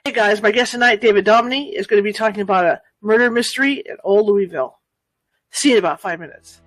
Hey guys, my guest tonight, David Dominé, is going to be talking about a murder mystery at Old Louisville. See you in about 5 minutes.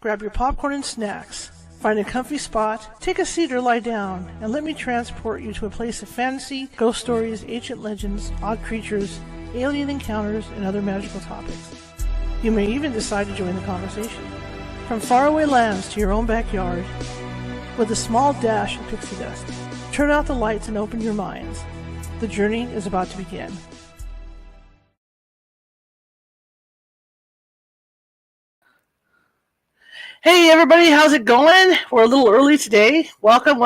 Grab your popcorn and snacks. Find a comfy spot, take a seat or lie down, and let me transport you to a place of fantasy, ghost stories, ancient legends, odd creatures, alien encounters, and other magical topics. You may even decide to join the conversation. From faraway lands to your own backyard, with a small dash of pixie dust. Turn out the lights and open your minds. The journey is about to begin. Hey everybody, how's it going? We're a little early today. Welcome.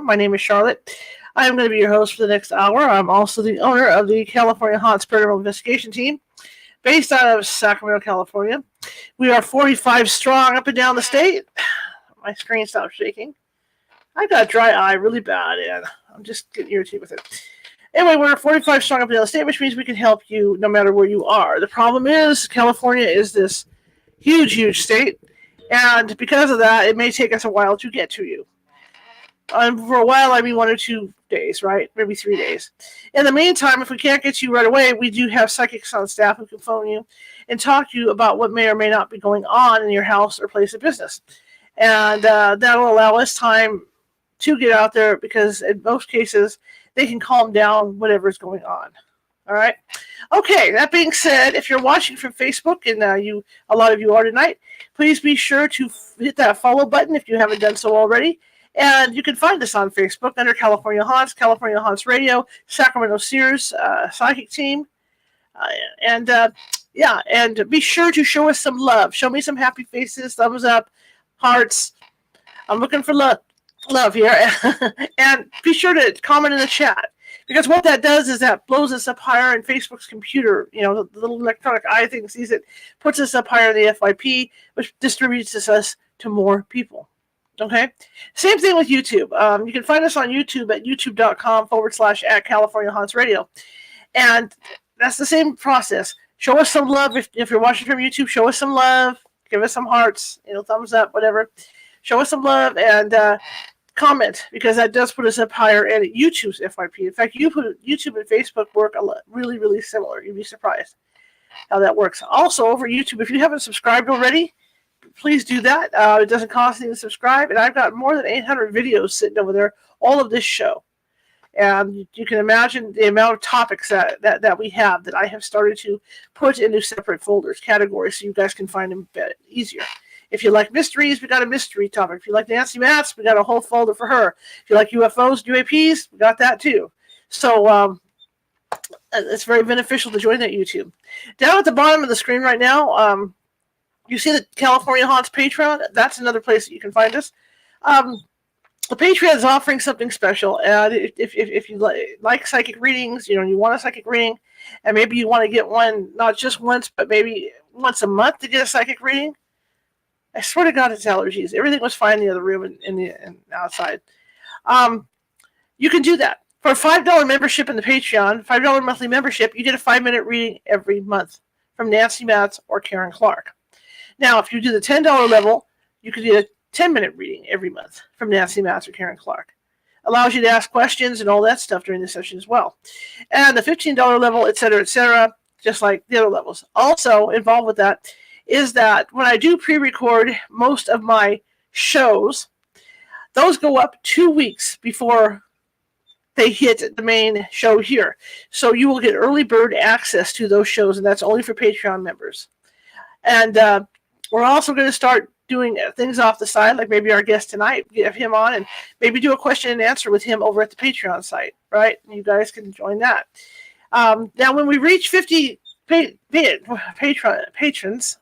My name is Charlotte. I'm going to be your host for the next hour. I'm also the owner of the California Haunts Paranormal Investigation Team, based out of Sacramento, California. We are 45 strong up and down the state. My screen stopped shaking. I got dry eye really bad, and I'm just getting irritated with it. Anyway, we're 45 strong up and down the state, which means we can help you no matter where you are. The problem is California is this huge state, and because of that, it may take us a while to get to you. For a while, I mean 1 or 2 days, right? Maybe 3 days. In the meantime, if we can't get to you right away, we do have psychics on staff who can phone you and talk to you about what may or may not be going on in your house or place of business. And that will allow us time to get out there because in most cases, they can calm down whatever is going on. All right? Okay, that being said, if you're watching from Facebook, and a lot of you are tonight, please be sure to hit that follow button if you haven't done so already. And you can find us on Facebook under California Haunts Radio, Sacramento Sears Psychic Team. And be sure to show us some love. Show me some happy faces, thumbs up, hearts. I'm looking for love here. And be sure to comment in the chat. Because what that does is that blows us up higher in Facebook's computer. You know, the little electronic eye thing sees it, puts us up higher in the FYP, which distributes us to more people. Okay? Same thing with YouTube. You can find us on YouTube at youtube.com/at California Haunts Radio. And that's the same process. Show us some love. If you're watching from YouTube, show us some love. Give us some hearts, thumbs up, whatever. Show us some love and comment, because that does put us up higher in YouTube's FYP. In fact, YouTube and Facebook work really similar. You'd be surprised how that works. Also, over YouTube, if you haven't subscribed already, please do that. It doesn't cost anything to subscribe, and I've got more than 800 videos sitting over there, all of this show. And you can imagine the amount of topics that we have that I have started to put into separate folders, categories, so you guys can find them easier. If you like mysteries, we got a mystery topic. If you like Nancy Matz, we got a whole folder for her. If you like UFOs, UAPs, we got that too. So it's very beneficial to join that YouTube. Down at the bottom of the screen right now, you see the California Haunts Patreon. That's another place that you can find us. The Patreon is offering something special. And if you like psychic readings, you want a psychic reading, and maybe you want to get one not just once, but maybe once a month to get a psychic reading. I swear to God, it's allergies. Everything was fine in the other room and outside. You can do that. For a $5 membership in the Patreon, $5 monthly membership, you get a 5-minute reading every month from Nancy Matz or Karen Clark. Now, if you do the $10 level, you can get a 10-minute reading every month from Nancy Matz or Karen Clark. Allows you to ask questions and all that stuff during the session as well. And the $15 level, et cetera, just like the other levels. Also involved with that is that when I do pre-record most of my shows, those go up 2 weeks before they hit the main show here. So you will get early bird access to those shows, and that's only for Patreon members. And we're also going to start doing things off the side, like maybe our guest tonight, get him on, and maybe do a question and answer with him over at the Patreon site, right? And you guys can join that. Now, when we reach 50 patrons.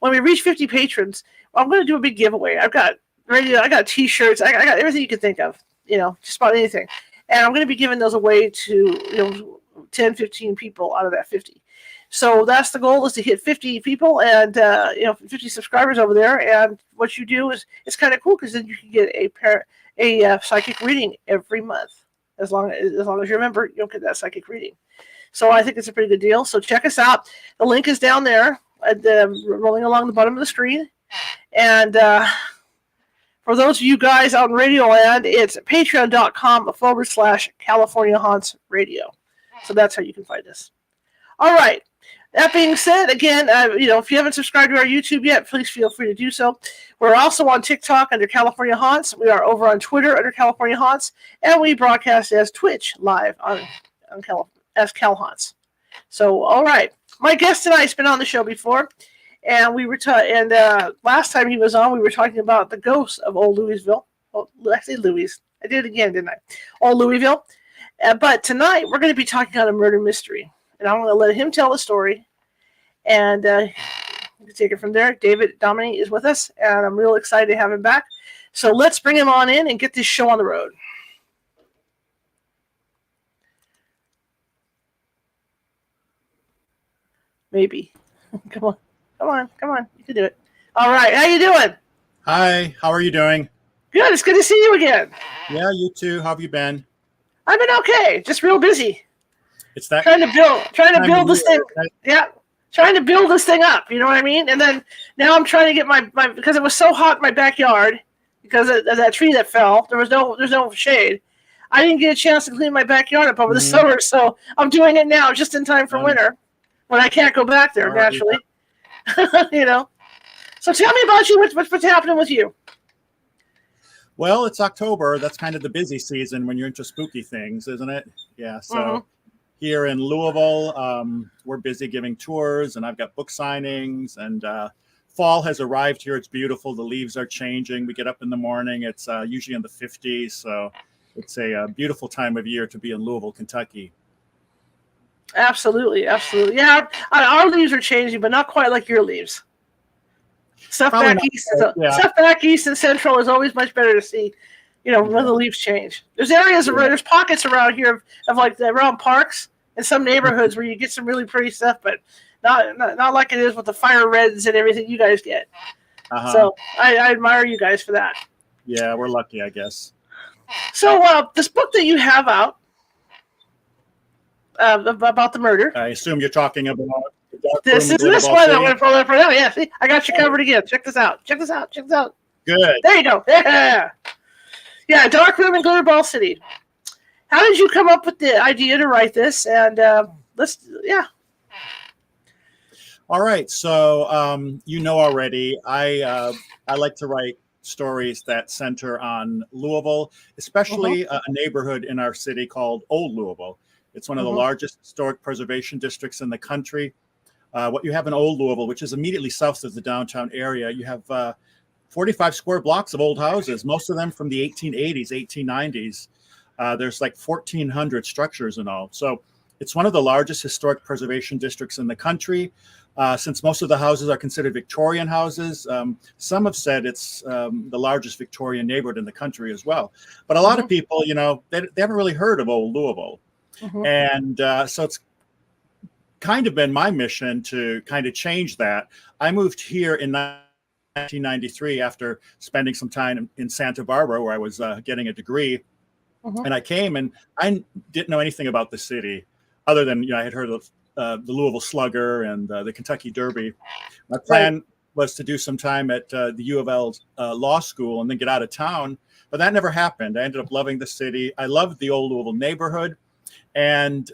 When we reach 50 patrons, I'm going to do a big giveaway. I've got radio, I got T-shirts, I got everything you can think of, just about anything. And I'm going to be giving those away to 10, 15 people out of that 50. So that's the goal, is to hit 50 people and 50 subscribers over there. And what you do is, it's kind of cool because then you can get a psychic reading every month. As long as you're a member, you'll get that psychic reading. So I think it's a pretty good deal. So check us out. The link is down there, rolling along the bottom of the screen. And for those of you guys out in Radio Land, it's patreon.com/California Haunts Radio. So that's how you can find us. All right. That being said, again, if you haven't subscribed to our YouTube yet, please feel free to do so. We're also on TikTok under California Haunts. We are over on Twitter under California Haunts, and we broadcast as Twitch live as Cal Haunts. So, all right. My guest tonight's been on the show before, And we were last time he was on, we were talking about the ghosts of Old Louisville. Oh, I say Louis. I did it again, didn't I? Old Louisville. But tonight we're going to be talking about a murder mystery, and I'm going to let him tell the story. And you can take it from there. David Dominé is with us, and I'm real excited to have him back. So let's bring him on in and get this show on the road. Maybe. Come on. You can do it. All right. How you doing? Hi. How are you doing? Good. It's good to see you again. Yeah, you too. How have you been? I've been okay. Just real busy. It's that trying to build this thing. Right? Yeah. Trying to build this thing up. You know what I mean? And then now I'm trying to get my because it was so hot in my backyard because of that tree that fell. There's no shade. I didn't get a chance to clean my backyard up over the summer, so I'm doing it now just in time for winter when I can't go back there naturally. Yeah. You know. So tell me about you. What's happening with you? Well, it's October. That's kind of the busy season when you're into spooky things, isn't it? Yeah. So here in Louisville, we're busy giving tours, and I've got book signings, and fall has arrived here. It's beautiful. The leaves are changing. We get up in the morning. It's usually in the 50s. So it's a beautiful time of year to be in Louisville, Kentucky. Absolutely. Yeah. Our leaves are changing, but not quite like your leaves. Stuff back east and central is always much better to see, when the leaves change. There's areas there's pockets around here of like around parks and some neighborhoods where you get some really pretty stuff, but not like it is with the fire reds and everything you guys get. So I admire you guys for that. Yeah, we're lucky, I guess. So this book that you have out about the murder. I assume you're talking about. This one that went for now. Yeah, see, I got you covered again. Check this out. Good. There you go. Yeah, Dark Room in Glitterball City. How did you come up with the idea to write this? And All right. So already, I like to write stories that center on Louisville, especially a neighborhood in our city called Old Louisville. It's one of the largest historic preservation districts in the country. What you have in Old Louisville, which is immediately south of the downtown area, you have 45 square blocks of old houses, most of them from the 1880s, 1890s. There's like 1,400 structures in all. So it's one of the largest historic preservation districts in the country. Since most of the houses are considered Victorian houses, some have said it's the largest Victorian neighborhood in the country as well. But a lot of people, they haven't really heard of Old Louisville. And so it's kind of been my mission to kind of change that. I moved here in 1993 after spending some time in Santa Barbara where I was getting a degree. And I came and I didn't know anything about the city other than, I had heard of the Louisville Slugger and the Kentucky Derby. My plan was to do some time at the U of L law school and then get out of town. But that never happened. I ended up loving the city. I loved the Old Louisville neighborhood. And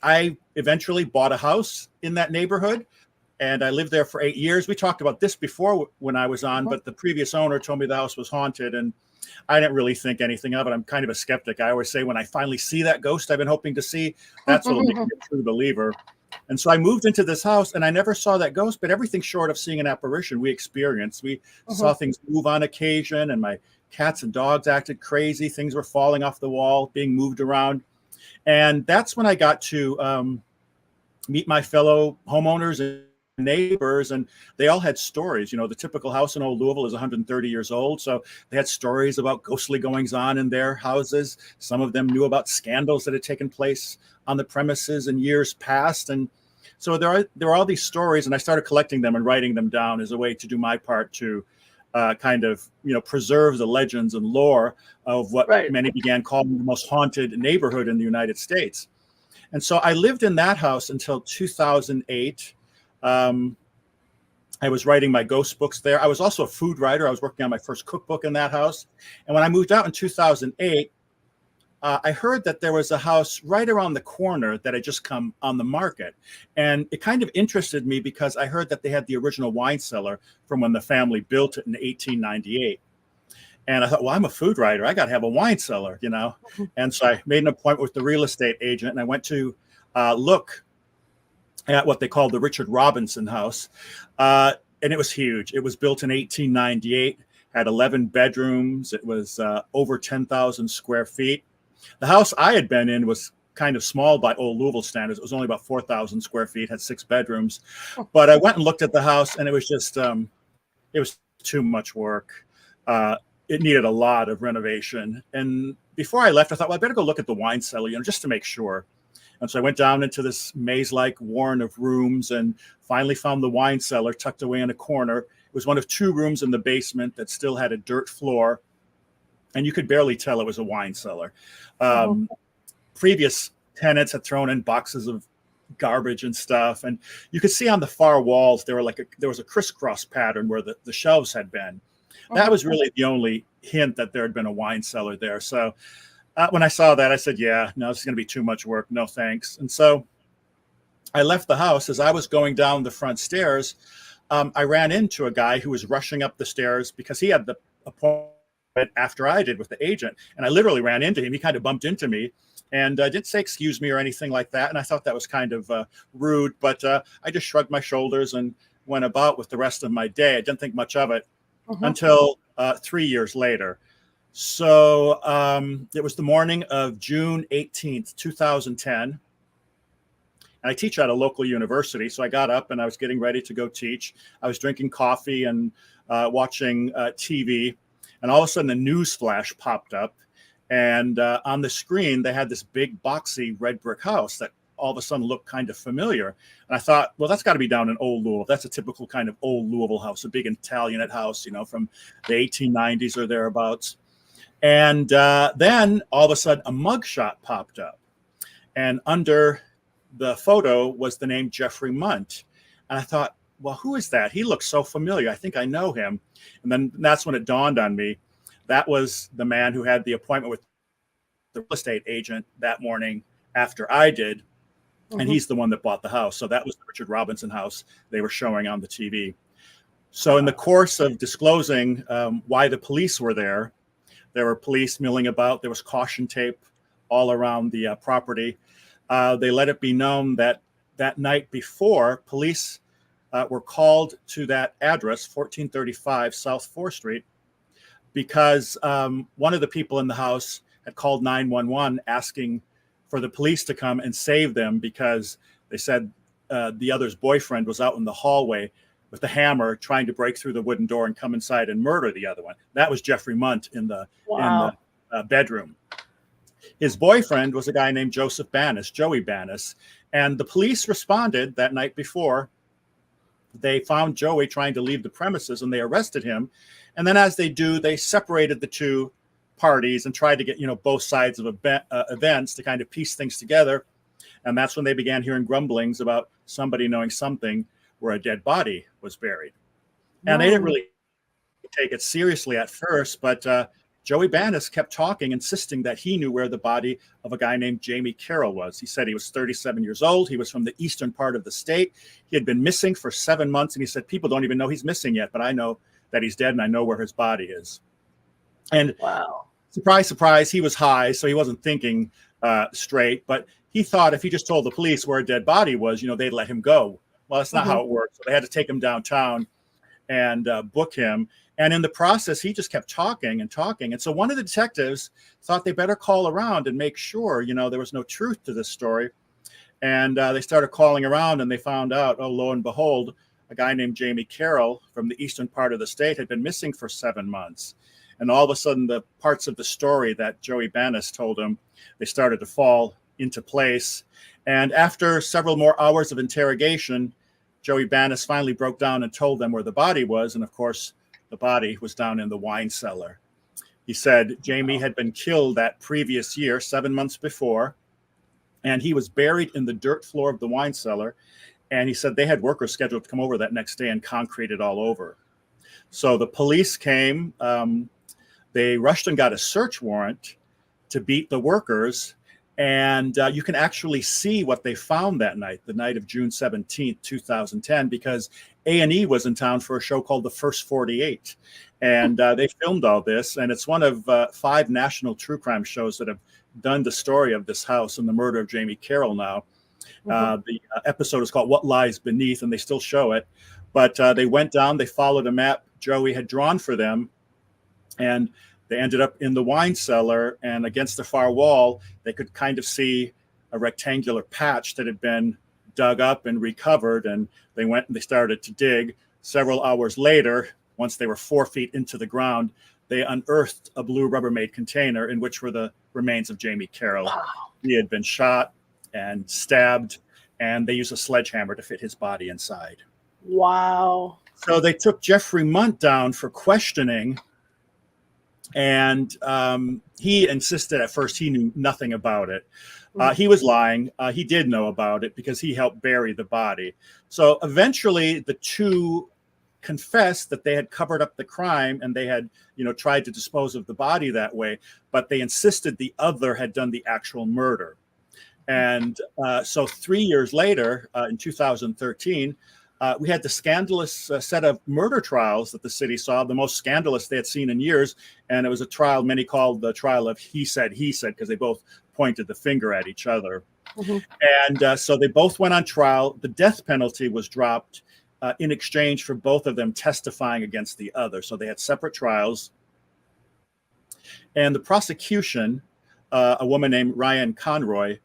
I eventually bought a house in that neighborhood, and I lived there for 8 years. We talked about this before when I was on, but the previous owner told me the house was haunted, and I didn't really think anything of it. I'm kind of a skeptic. I always say when I finally see that ghost I've been hoping to see, that's what will make me a true believer. And so I moved into this house, and I never saw that ghost, but everything short of seeing an apparition we experienced. We saw things move on occasion, and my cats and dogs acted crazy. Things were falling off the wall, being moved around. And that's when I got to meet my fellow homeowners and neighbors, and they all had stories. The typical house in Old Louisville is 130 years old, so they had stories about ghostly goings-on in their houses. Some of them knew about scandals that had taken place on the premises in years past, and so there were all these stories, and I started collecting them and writing them down as a way to do my part to kind of, preserve the legends and lore of what many began calling the most haunted neighborhood in the United States. And so I lived in that house until 2008. I was writing my ghost books there. I was also a food writer. I was working on my first cookbook in that house. And when I moved out in 2008, I heard that there was a house right around the corner that had just come on the market. And it kind of interested me because I heard that they had the original wine cellar from when the family built it in 1898. And I thought, well, I'm a food writer. I got to have a wine cellar, And so I made an appointment with the real estate agent, and I went to look at what they called the Richard Robinson House. And it was huge. It was built in 1898, had 11 bedrooms. It was over 10,000 square feet. The house I had been in was kind of small by Old Louisville standards. It was only about 4,000 square feet, had 6 bedrooms. But I went and looked at the house, and it was just, it was too much work. It needed a lot of renovation. And before I left, I thought, well, I better go look at the wine cellar, just to make sure. And so I went down into this maze-like warren of rooms and finally found the wine cellar tucked away in a corner. It was one of 2 rooms in the basement that still had a dirt floor, and you could barely tell it was a wine cellar. Previous tenants had thrown in boxes of garbage and stuff, and you could see on the far walls there was a crisscross pattern where the shelves had been. That was really the only hint that there had been a wine cellar there. So when I saw that, I said, yeah, no, this is going to be too much work. No, thanks. And so I left the house. As I was going down the front stairs, I ran into a guy who was rushing up the stairs because he had the appointment after I did with the agent. And I literally ran into him. He kind of bumped into me and didn't say excuse me or anything like that. And I thought that was kind of rude, but I just shrugged my shoulders and went about with the rest of my day. I didn't think much of it until 3 years later. So it was the morning of June 18th, 2010. And I teach at a local university. So I got up and I was getting ready to go teach. I was drinking coffee and watching TV. And all of a sudden, a news flash popped up. And on the screen, they had this big, boxy red brick house that all of a sudden looked kind of familiar. And I thought, well, that's got to be down in Old Louisville. That's a typical kind of Old Louisville house, a big Italianate house, from the 1890s or thereabouts. And then all of a sudden a mugshot popped up, and under the photo was the name Jeffery Mundt. And I thought, well, who is that? He looks so familiar. I think I know him. And then that's when it dawned on me. That was the man who had the appointment with the real estate agent that morning after I did. And he's the one that bought the house. So that was the Richard Robinson house they were showing on the TV. So in the course of disclosing why the police were there were police milling about. There was caution tape all around the property. They let it be known that that night before, police were called to that address, 1435 South 4th Street, because one of the people in the house had called 911 asking for the police to come and save them because they said the other's boyfriend was out in the hallway with the hammer trying to break through the wooden door and come inside and murder the other one. That was Jeffery Mundt in the bedroom. His boyfriend was a guy named Joseph Banis, Joey Banis. And the police responded that night before. They found Joey trying to leave the premises and they arrested him. And then as they do, they separated the two parties and tried to get, both sides of events to kind of piece things together. And that's when they began hearing grumblings about somebody knowing something where a dead body was buried. And they didn't really take it seriously at first, but Joey Banis kept talking, insisting that he knew where the body of a guy named Jamie Carroll was. He said he was 37 years old. He was from the eastern part of the state. He had been missing for 7 months. And he said, people don't even know he's missing yet, but I know that he's dead and I know where his body is. And surprise, surprise, he was high, so he wasn't thinking straight, but he thought if he just told the police where a dead body was, they'd let him go. Well, that's not how it works. So they had to take him downtown and book him. And in the process, he just kept talking and talking. And so one of the detectives thought they better call around and make sure, there was no truth to this story. And they started calling around and they found out, oh, lo and behold, a guy named Jamie Carroll from the eastern part of the state had been missing for 7 months. And all of a sudden, the parts of the story that Joey Banis told him, they started to fall into place. And after several more hours of interrogation, Joey Banis finally broke down and told them where the body was. And of course, the body was down in the wine cellar. He said Jamie had been killed that previous year, 7 months before, and he was buried in the dirt floor of the wine cellar. And he said they had workers scheduled to come over that next day and concrete it all over. So the police came. They rushed and got a search warrant to beat the workers. And you can actually see what they found that night, the night of June 17th, 2010, because A&E was in town for a show called The First 48. And they filmed all this. And it's one of 5 national true crime shows that have done the story of this house and the murder of Jamie Carroll now. The episode is called What Lies Beneath, and they still show it. But they went down, they followed a map Joey had drawn for them, and they ended up in the wine cellar, and against the far wall, they could kind of see a rectangular patch that had been dug up and recovered, and they went and they started to dig. Several hours later, once they were 4 feet into the ground, they unearthed a blue Rubbermaid container in which were the remains of Jamie Carroll. Wow. He had been shot and stabbed, and they used a sledgehammer to fit his body inside. Wow. So they took Jeffery Mundt down for questioning, and he insisted at first he knew nothing about it. He was lying. He did know about it because he helped bury the body. So eventually the two confessed that they had covered up the crime and they had, tried to dispose of the body that way, but they insisted the other had done the actual murder. And so 3 years later, in 2013, we had the scandalous set of murder trials that the city saw, the most scandalous they had seen in years. And it was a trial many called the trial of he said, because they both pointed the finger at each other. And so they both went on trial. The death penalty was dropped in exchange for both of them testifying against the other. So they had separate trials. And the prosecution, a woman named Ryan Conroy,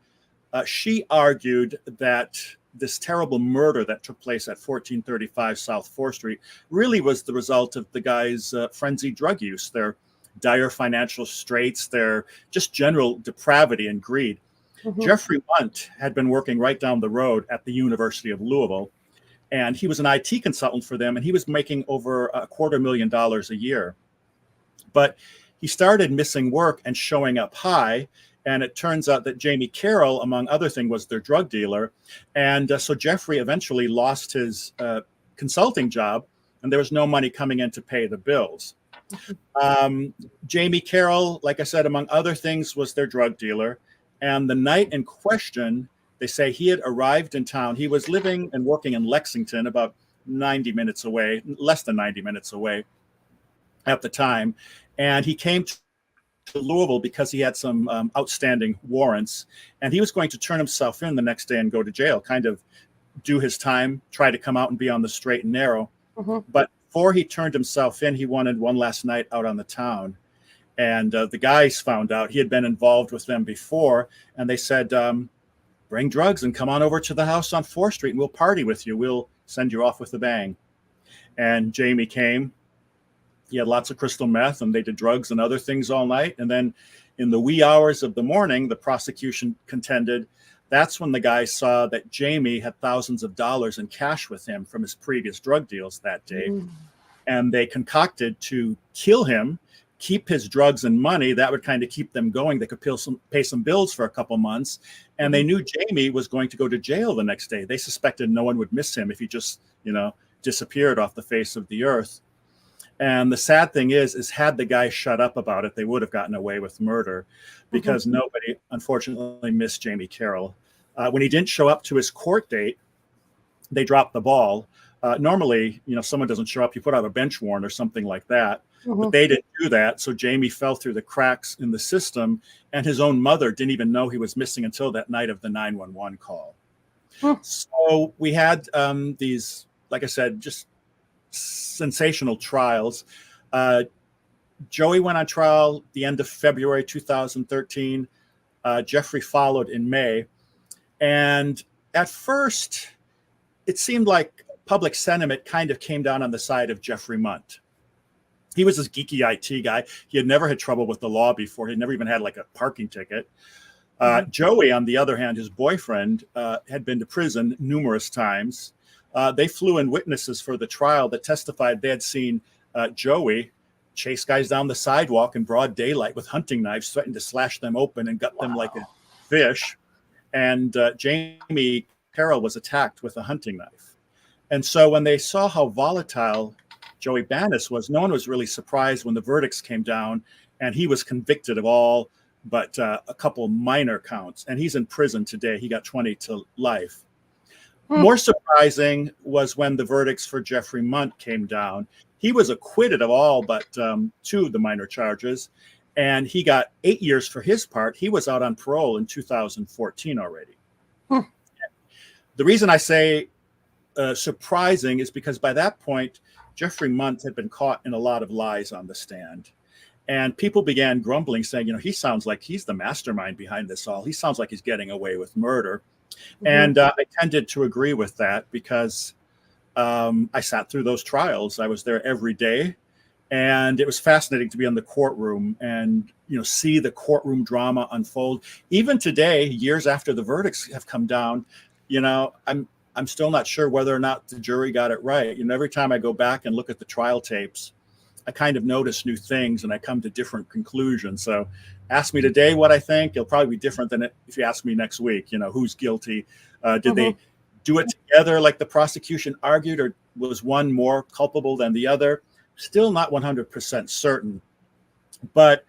she argued that this terrible murder that took place at 1435 South 4th Street really was the result of the guy's frenzied drug use, their dire financial straits, their just general depravity and greed. Jeffery Mundt had been working right down the road at the University of Louisville, and he was an IT consultant for them, and he was making over $250,000 a year. But he started missing work and showing up high. And it turns out that Jamie Carroll, among other things, was their drug dealer. And so Jeffery eventually lost his consulting job, and there was no money coming in to pay the bills. Jamie Carroll, like I said, among other things, was their drug dealer. And the night in question, they say he had arrived in town. He was living and working in Lexington, about 90 minutes away, less than 90 minutes away at the time. And he came to Louisville because he had some outstanding warrants, and he was going to turn himself in the next day and go to jail, kind of do his time, try to come out and be on the straight and narrow. But before he turned himself in, he wanted one last night out on the town. And the guys found out he had been involved with them before, and they said, bring drugs and come on over to the house on 4th Street and we'll party with you. We'll send you off with a bang. And Jamie came. He had lots of crystal meth, and they did drugs and other things all night. And then in the wee hours of the morning, the prosecution contended that's when the guys saw that Jamie had thousands of dollars in cash with him from his previous drug deals that day. And they concocted to kill him, keep his drugs and money. That would kind of keep them going. They could pay some bills for a couple months. And they knew Jamie was going to go to jail the next day. They suspected no one would miss him if he just, disappeared off the face of the earth. And the sad thing is had the guy shut up about it, they would have gotten away with murder, because nobody, unfortunately, missed Jamie Carroll. When he didn't show up to his court date, they dropped the ball. Normally, someone doesn't show up, you put out a bench warrant or something like that. But they didn't do that. So Jamie fell through the cracks in the system, and his own mother didn't even know he was missing until that night of the 911 call. So we had these, like I said, just sensational trials. Joey went on trial the end of February 2013. Jeffery followed in May. And at first, it seemed like public sentiment kind of came down on the side of Jeffery Mundt. He was this geeky IT guy. He had never had trouble with the law before. He'd never even had like a parking ticket. Joey, on the other hand, his boyfriend, had been to prison numerous times. They flew in witnesses for the trial that testified they had seen Joey chase guys down the sidewalk in broad daylight with hunting knives, threatened to slash them open and gut them like a fish. And Jamie Carroll was attacked with a hunting knife. And so when they saw how volatile Joey Banis was, no one was really surprised when the verdicts came down, and he was convicted of all but a couple minor counts. And he's in prison today. He got 20 to life. More surprising was when the verdicts for Jeffery Mundt came down. He was acquitted of all but 2 of the minor charges, and he got 8 years for his part. He was out on parole in 2014 already. The reason I say surprising is because by that point, Jeffrey Mundt had been caught in a lot of lies on the stand. And people began grumbling, saying, he sounds like he's the mastermind behind this all. He sounds like he's getting away with murder. Mm-hmm. And I tended to agree with that because I sat through those trials. I was there every day. And it was fascinating to be in the courtroom and, see the courtroom drama unfold. Even today, years after the verdicts have come down, I'm still not sure whether or not the jury got it right. Every time I go back and look at the trial tapes, I kind of notice new things and I come to different conclusions. So ask me today what I think. It'll probably be different than if you ask me next week, who's guilty. Did they do it together like the prosecution argued, or was one more culpable than the other? Still not 100% certain. But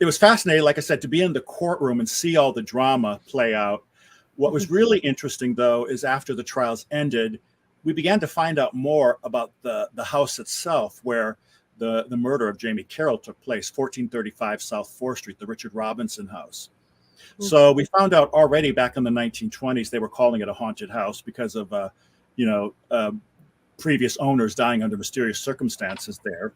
it was fascinating, like I said, to be in the courtroom and see all the drama play out. What was really interesting, though, is after the trials ended, we began to find out more about the house itself, where the murder of Jamie Carroll took place, 1435 South 4th Street, the Richard Robinson house. So we found out already back in the 1920s, they were calling it a haunted house because of, previous owners dying under mysterious circumstances there.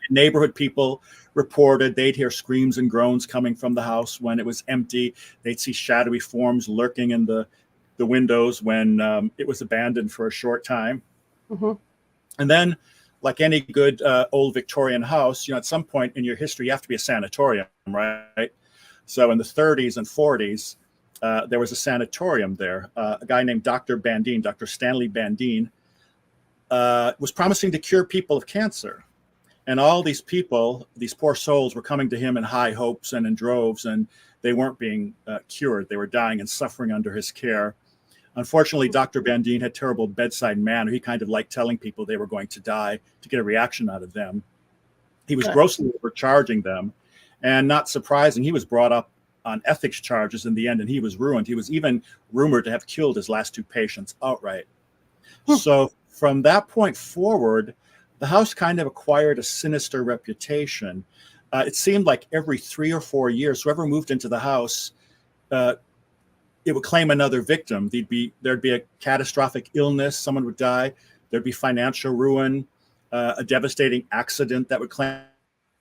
Neighborhood people reported they'd hear screams and groans coming from the house when it was empty. They'd see shadowy forms lurking in the windows when it was abandoned for a short time. And then, like any good old Victorian house, at some point in your history, you have to be a sanatorium, right? So in the 30s and 40s, there was a sanatorium there. A guy named Dr. Bandine, Dr. Stanley Bandine, was promising to cure people of cancer. And all these people, these poor souls, were coming to him in high hopes and in droves, and they weren't being cured. They were dying and suffering under his care. Unfortunately, Dr. Bandine had terrible bedside manner. He kind of liked telling people they were going to die to get a reaction out of them. He was grossly overcharging them. And not surprising, he was brought up on ethics charges in the end, and he was ruined. He was even rumored to have killed his last two patients outright. So from that point forward, the house kind of acquired a sinister reputation. It seemed like every 3 or 4 years, whoever moved into the house, it would claim another victim. There'd be a catastrophic illness, someone would die. There'd be financial ruin, a devastating accident that would claim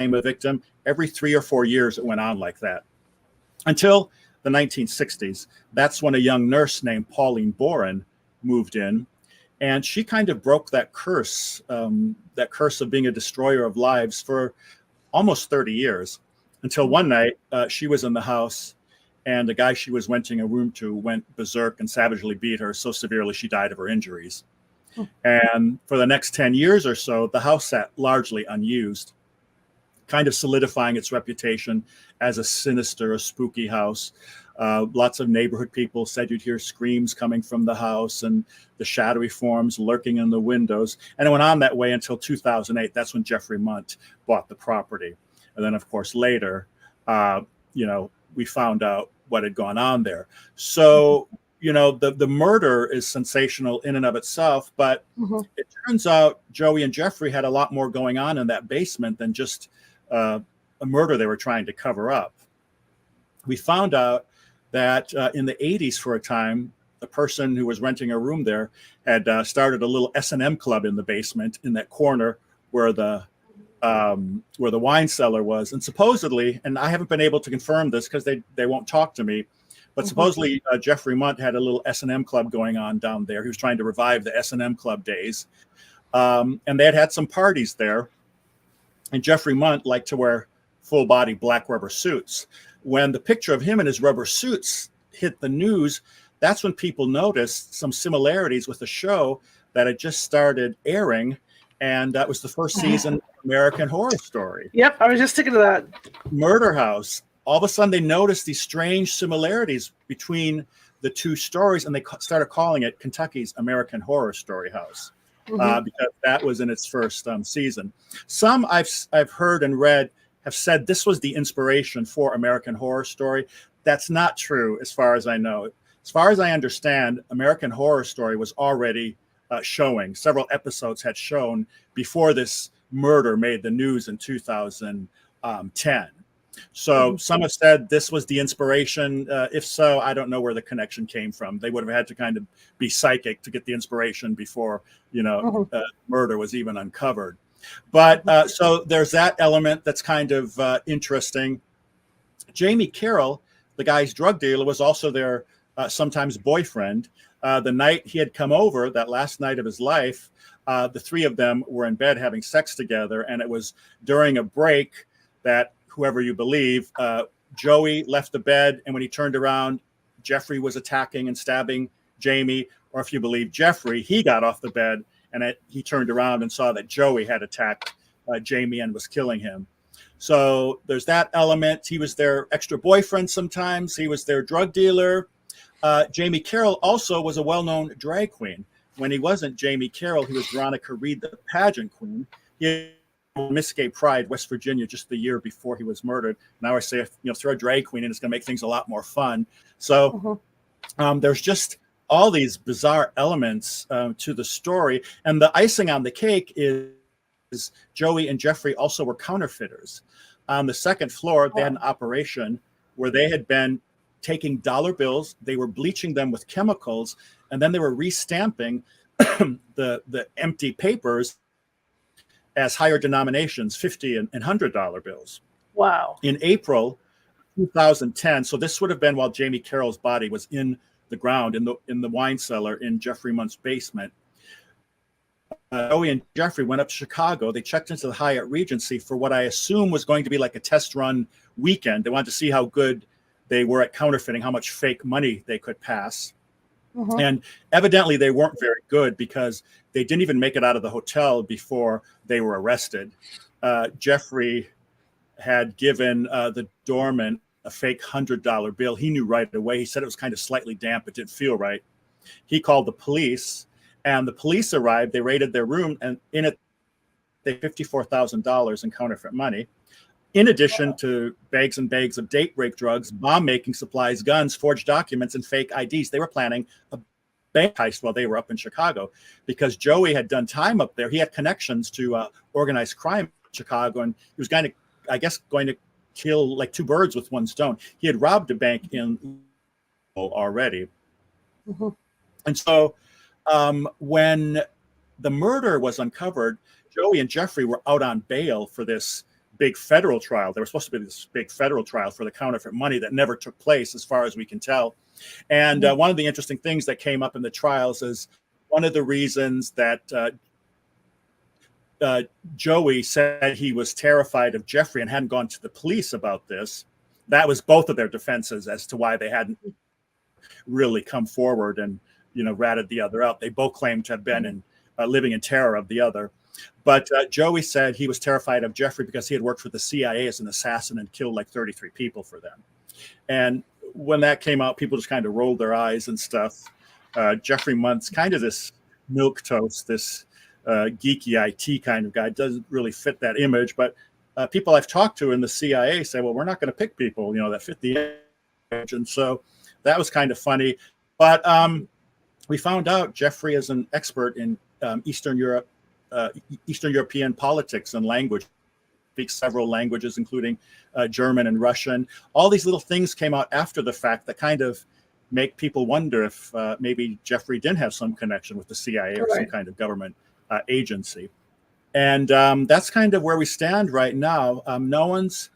a victim. Every 3 or 4 years, it went on like that. Until the 1960s. That's when a young nurse named Pauline Boren moved in. And she kind of broke that curse of being a destroyer of lives for almost 30 years, until one night she was in the house and the guy she was renting a room to went berserk and savagely beat her so severely she died of her injuries. And for the next 10 years or so, the house sat largely unused, kind of solidifying its reputation as a sinister, a spooky house. Lots of neighborhood people said you'd hear screams coming from the house and the shadowy forms lurking in the windows. And it went on that way until 2008. That's when Jeffrey Mundt bought the property. And then, of course, later, we found out what had gone on there. So, the murder is sensational in and of itself, but it turns out Joey and Jeffrey had a lot more going on in that basement than just a murder they were trying to cover up. We found out that in the 80s, for a time, the person who was renting a room there had started a little S&M club in the basement in that corner where the wine cellar was. And supposedly, and I haven't been able to confirm this because they won't talk to me, but supposedly Jeffrey Mundt had a little S&M club going on down there. He was trying to revive the S&M club days. And they had some parties there. And Jeffrey Mundt liked to wear full-body black rubber suits. When the picture of him in his rubber suits hit the news, that's when people noticed some similarities with the show that had just started airing. And that was the first season of American Horror Story. Yep, I was just thinking of that. Murder House. All of a sudden, they noticed these strange similarities between the two stories, and they started calling it Kentucky's American Horror Story House because that was in its first season. Some I've heard and read have said this was the inspiration for American Horror Story. That's not true, as far as I know. As far as I understand, American Horror Story was already showing. Several episodes had shown before this murder made the news in 2010. So some have said this was the inspiration. If so, I don't know where the connection came from. They would have had to kind of be psychic to get the inspiration before, murder was even uncovered. But so there's that element that's kind of interesting. Jamie Carroll, the guy's drug dealer, was also their sometimes boyfriend. The night he had come over, that last night of his life, the three of them were in bed having sex together. And it was during a break that, whoever you believe, Joey left the bed. And when he turned around, Jeffery was attacking and stabbing Jamie. Or if you believe Jeffery, he got off the bed and he turned around and saw that Joey had attacked Jamie and was killing him. So there's that element. He was their extra boyfriend sometimes. He was their drug dealer. Jamie Carroll also was a well-known drag queen. When he wasn't Jamie Carroll, he was Veronica Reed, the pageant queen. He Miss Gay Pride, West Virginia, just the year before he was murdered. Now I say, throw a drag queen in, it's going to make things a lot more fun. So there's just all these bizarre elements to the story. And the icing on the cake is Joey and Jeffery also were counterfeiters. On the second floor, they had an operation where they had been taking dollar bills, they were bleaching them with chemicals, and then they were restamping the empty papers as higher denominations, $50 and $100 bills. Wow. In April 2010, so this would have been while Jamie Carroll's body was in the ground in the wine cellar in Jeffrey Mundt's basement. Joey and Jeffery went up to Chicago. They checked into the Hyatt Regency for what I assume was going to be like a test run weekend. They wanted to see how good they were at counterfeiting, how much fake money they could pass. And evidently they weren't very good because they didn't even make it out of the hotel before they were arrested. Jeffery had given the doorman a fake $100 bill. He knew right away. He said it was kind of slightly damp. It didn't feel right. He called the police, and the police arrived. They raided their room, and in it, they had $54,000 in counterfeit money. In addition to bags and bags of date rape drugs, bomb-making supplies, guns, forged documents, and fake IDs. They were planning a bank heist while they were up in Chicago because Joey had done time up there. He had connections to organized crime in Chicago, and he was going to kill like two birds with one stone. He had robbed a bank in Louisville already. And so when the murder was uncovered, Joey and Jeffery were out on bail for this big federal trial. There was supposed to be this big federal trial for the counterfeit money that never took place, as far as we can tell. And one of the interesting things that came up in the trials is one of the reasons that Joey said he was terrified of Jeffery and hadn't gone to the police about this. That was both of their defenses as to why they hadn't really come forward and ratted the other out. They both claimed to have been in living in terror of the other. But Joey said he was terrified of Jeffery because he had worked for the CIA as an assassin and killed like 33 people for them. And when that came out, people just kind of rolled their eyes and stuff. Jeffrey Mundt's kind of this milquetoast, this geeky IT kind of guy. Doesn't really fit that image. But people I've talked to in the CIA say, well, we're not going to pick people, that fit the image. And so that was kind of funny. But we found out Jeffery is an expert in Eastern European politics and language, speaks several languages, including German and Russian. All these little things came out after the fact that kind of make people wonder if maybe Jeffery didn't have some connection with the CIA or some kind of government agency. And that's kind of where we stand right now. No one's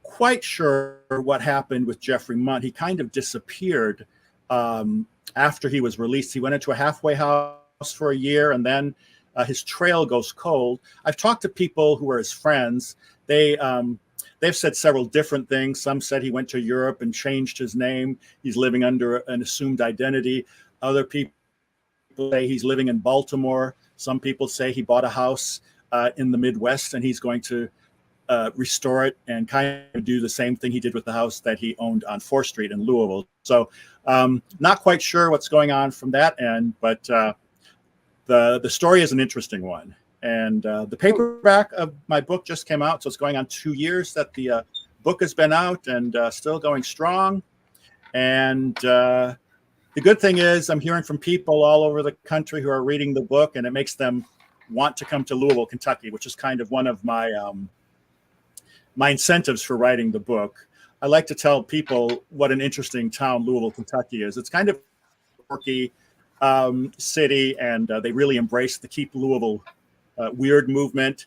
quite sure what happened with Jeffrey Mundt. He kind of disappeared after he was released. He went into a halfway house for a year, and then his trail goes cold. I've talked to people who are his friends. They've said several different things. Some said he went to Europe and changed his name. He's living under an assumed identity. Other people say he's living in Baltimore. Some people say he bought a house in the Midwest and he's going to restore it and kind of do the same thing he did with the house that he owned on 4th Street in Louisville. So not quite sure what's going on from that end, but the story is an interesting one. And the paperback of my book just came out, so it's going on 2 years that the book has been out and still going strong. And the good thing is I'm hearing from people all over the country who are reading the book, and it makes them want to come to Louisville, Kentucky, which is kind of one of my my incentives for writing the book, I like to tell people what an interesting town Louisville, Kentucky is. It's kind of a quirky city, and they really embrace the Keep Louisville Weird movement.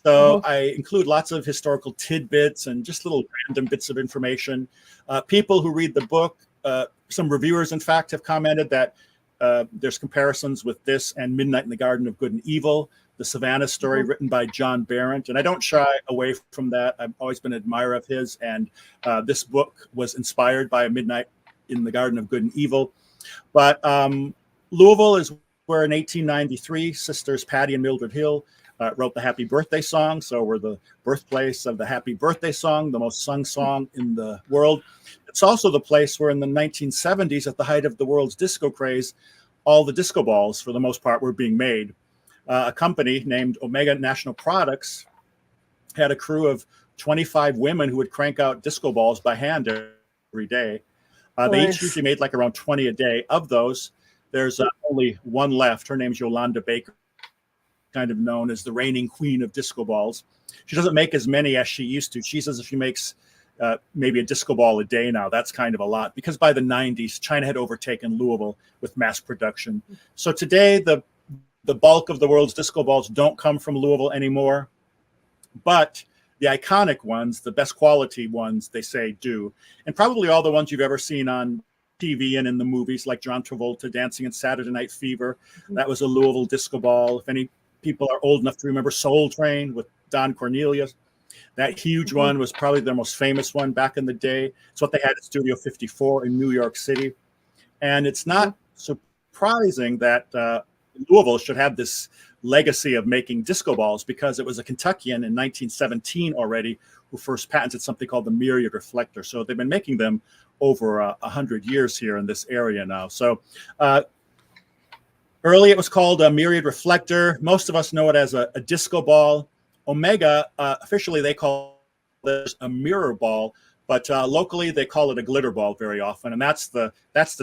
So I include lots of historical tidbits and just little random bits of information. People who read the book, some reviewers, in fact, have commented that there's comparisons with this and Midnight in the Garden of Good and Evil, the Savannah story written by John Berendt. And I don't shy away from that. I've always been an admirer of his. And this book was inspired by Midnight in the Garden of Good and Evil. But Louisville is where in 1893, sisters Patty and Mildred Hill wrote the Happy Birthday song. So we're the birthplace of the Happy Birthday song, the most sung song in the world. It's also the place where in the 1970s, at the height of the world's disco craze, all the disco balls, for the most part, were being made. A company named Omega National Products had a crew of 25 women who would crank out disco balls by hand every day. They each usually made like around 20 a day. Of those, there's only one left. Her name's Yolanda Baker, kind of known as the reigning queen of disco balls. She doesn't make as many as she used to. She says if she makes maybe a disco ball a day now, that's kind of a lot, because by the 90s, China had overtaken Louisville with mass production. So today, the bulk of the world's disco balls don't come from Louisville anymore, but the iconic ones, the best quality ones, they say do. And probably all the ones you've ever seen on TV and in the movies, like John Travolta dancing in Saturday Night Fever. That was a Louisville disco ball. If any people are old enough to remember Soul Train with Don Cornelius, that huge one was probably their most famous one back in the day. It's what they had at Studio 54 in New York City. And it's not surprising that Louisville should have this legacy of making disco balls, because it was a Kentuckian in 1917 already who first patented something called the myriad reflector. So they've been making them over 100 years here in this area now. So early it was called a myriad reflector. Most of us know it as a disco ball. Omega, officially they call it a mirror ball, but locally they call it a glitter ball very often. And that's the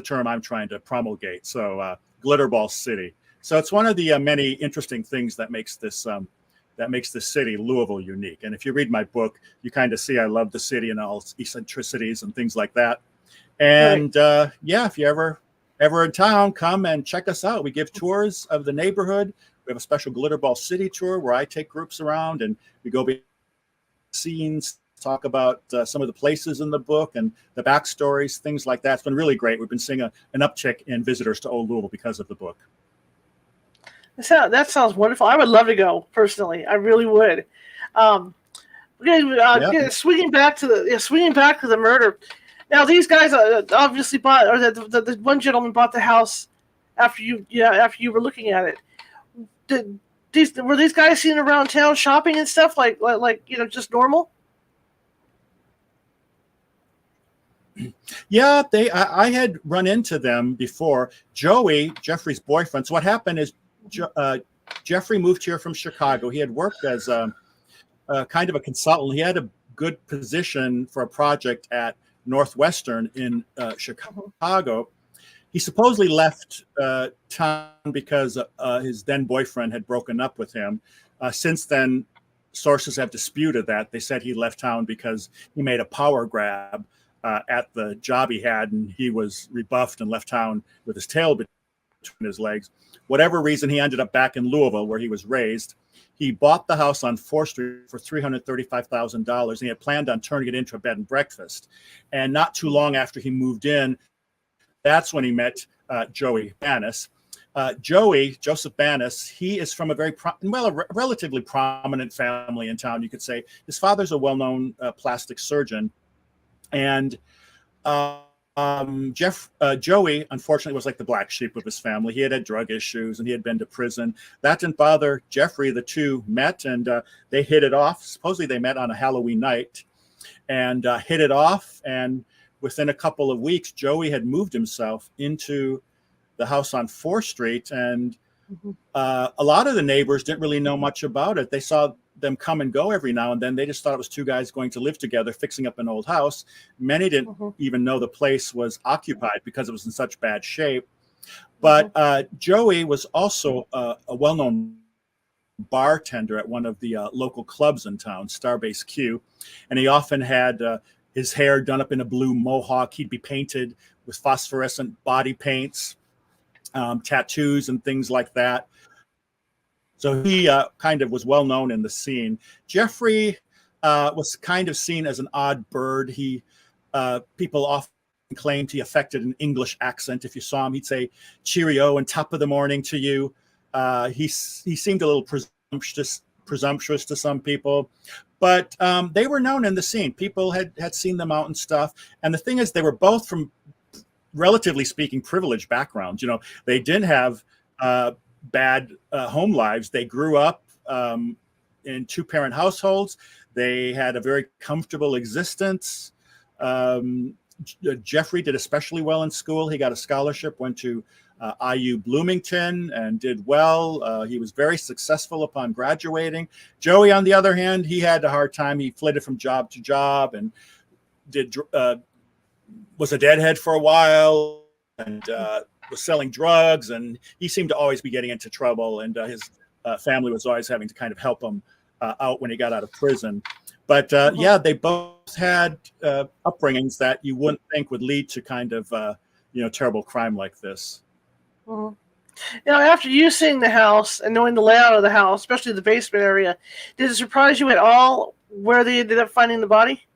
term I'm trying to promulgate. So Glitter Ball City. So it's one of the many interesting things that makes this city, Louisville, unique. And if you read my book, you kind of see I love the city and all its eccentricities and things like that. And if you ever in town, come and check us out. We give tours of the neighborhood. We have a special Glitter Ball City tour where I take groups around and we go behind the scenes, talk about some of the places in the book and the backstories, things like that. It's been really great. We've been seeing an uptick in visitors to Old Louisville because of the book. That sounds wonderful. I would love to go personally. I really would. Swinging back to the murder. Now these guys obviously bought, or the one gentleman bought the house after you were looking at it. Were these guys seen around town shopping and stuff like just normal? Yeah, I had run into them before. Joey, Jeffrey's boyfriend. So what happened is Jeffrey moved here from Chicago. He had worked as kind of a consultant. He had a good position for a project at Northwestern in Chicago. He supposedly left town because his then boyfriend had broken up with him. Since then, sources have disputed that. They said he left town because he made a power grab at the job he had, and he was rebuffed and left town with his tail between his legs. Whatever reason, he ended up back in Louisville, where he was raised. He bought the house on 4th Street for $335,000, and he had planned on turning it into a bed and breakfast. And not too long after he moved in, that's when he met Joey Banis. Joseph Banis, he is from a relatively prominent family in town, you could say. His father's a well-known plastic surgeon. And Joey, unfortunately, was like the black sheep of his family. He had drug issues and he had been to prison. That didn't bother Jeffrey. The two met and they hit it off. Supposedly they met on a Halloween night and hit it off. And within a couple of weeks, Joey had moved himself into the house on 4th Street. And a lot of the neighbors didn't really know much about it. They saw them come and go every now and then. They just thought it was two guys going to live together, fixing up an old house. Many didn't even know the place was occupied because it was in such bad shape. But Joey was also a well-known bartender at one of the local clubs in town, Starbase Q, and he often had his hair done up in a blue mohawk. He'd be painted with phosphorescent body paints, tattoos, and things like that. So he kind of was well known in the scene. Jeffery was kind of seen as an odd bird. People often claimed he affected an English accent. If you saw him, he'd say "cheerio" and "top of the morning" to you. He seemed a little presumptuous to some people, but they were known in the scene. People had seen them out and stuff. And the thing is, they were both from, relatively speaking, privileged backgrounds. You know, they didn't have bad home lives. They grew up in two-parent households. They had a very comfortable existence. Jeffery did especially well in school. He got a scholarship, went to IU Bloomington and did well. He was very successful upon graduating. Joey, on the other hand, he had a hard time. He flitted from job to job and was a deadhead for a while and was selling drugs. And he seemed to always be getting into trouble. And his family was always having to kind of help him out when he got out of prison. But yeah, they both had upbringings that you wouldn't think would lead to kind of terrible crime like this. Mm-hmm. Now, after you seeing the house and knowing the layout of the house, especially the basement area, did it surprise you at all where they ended up finding the body?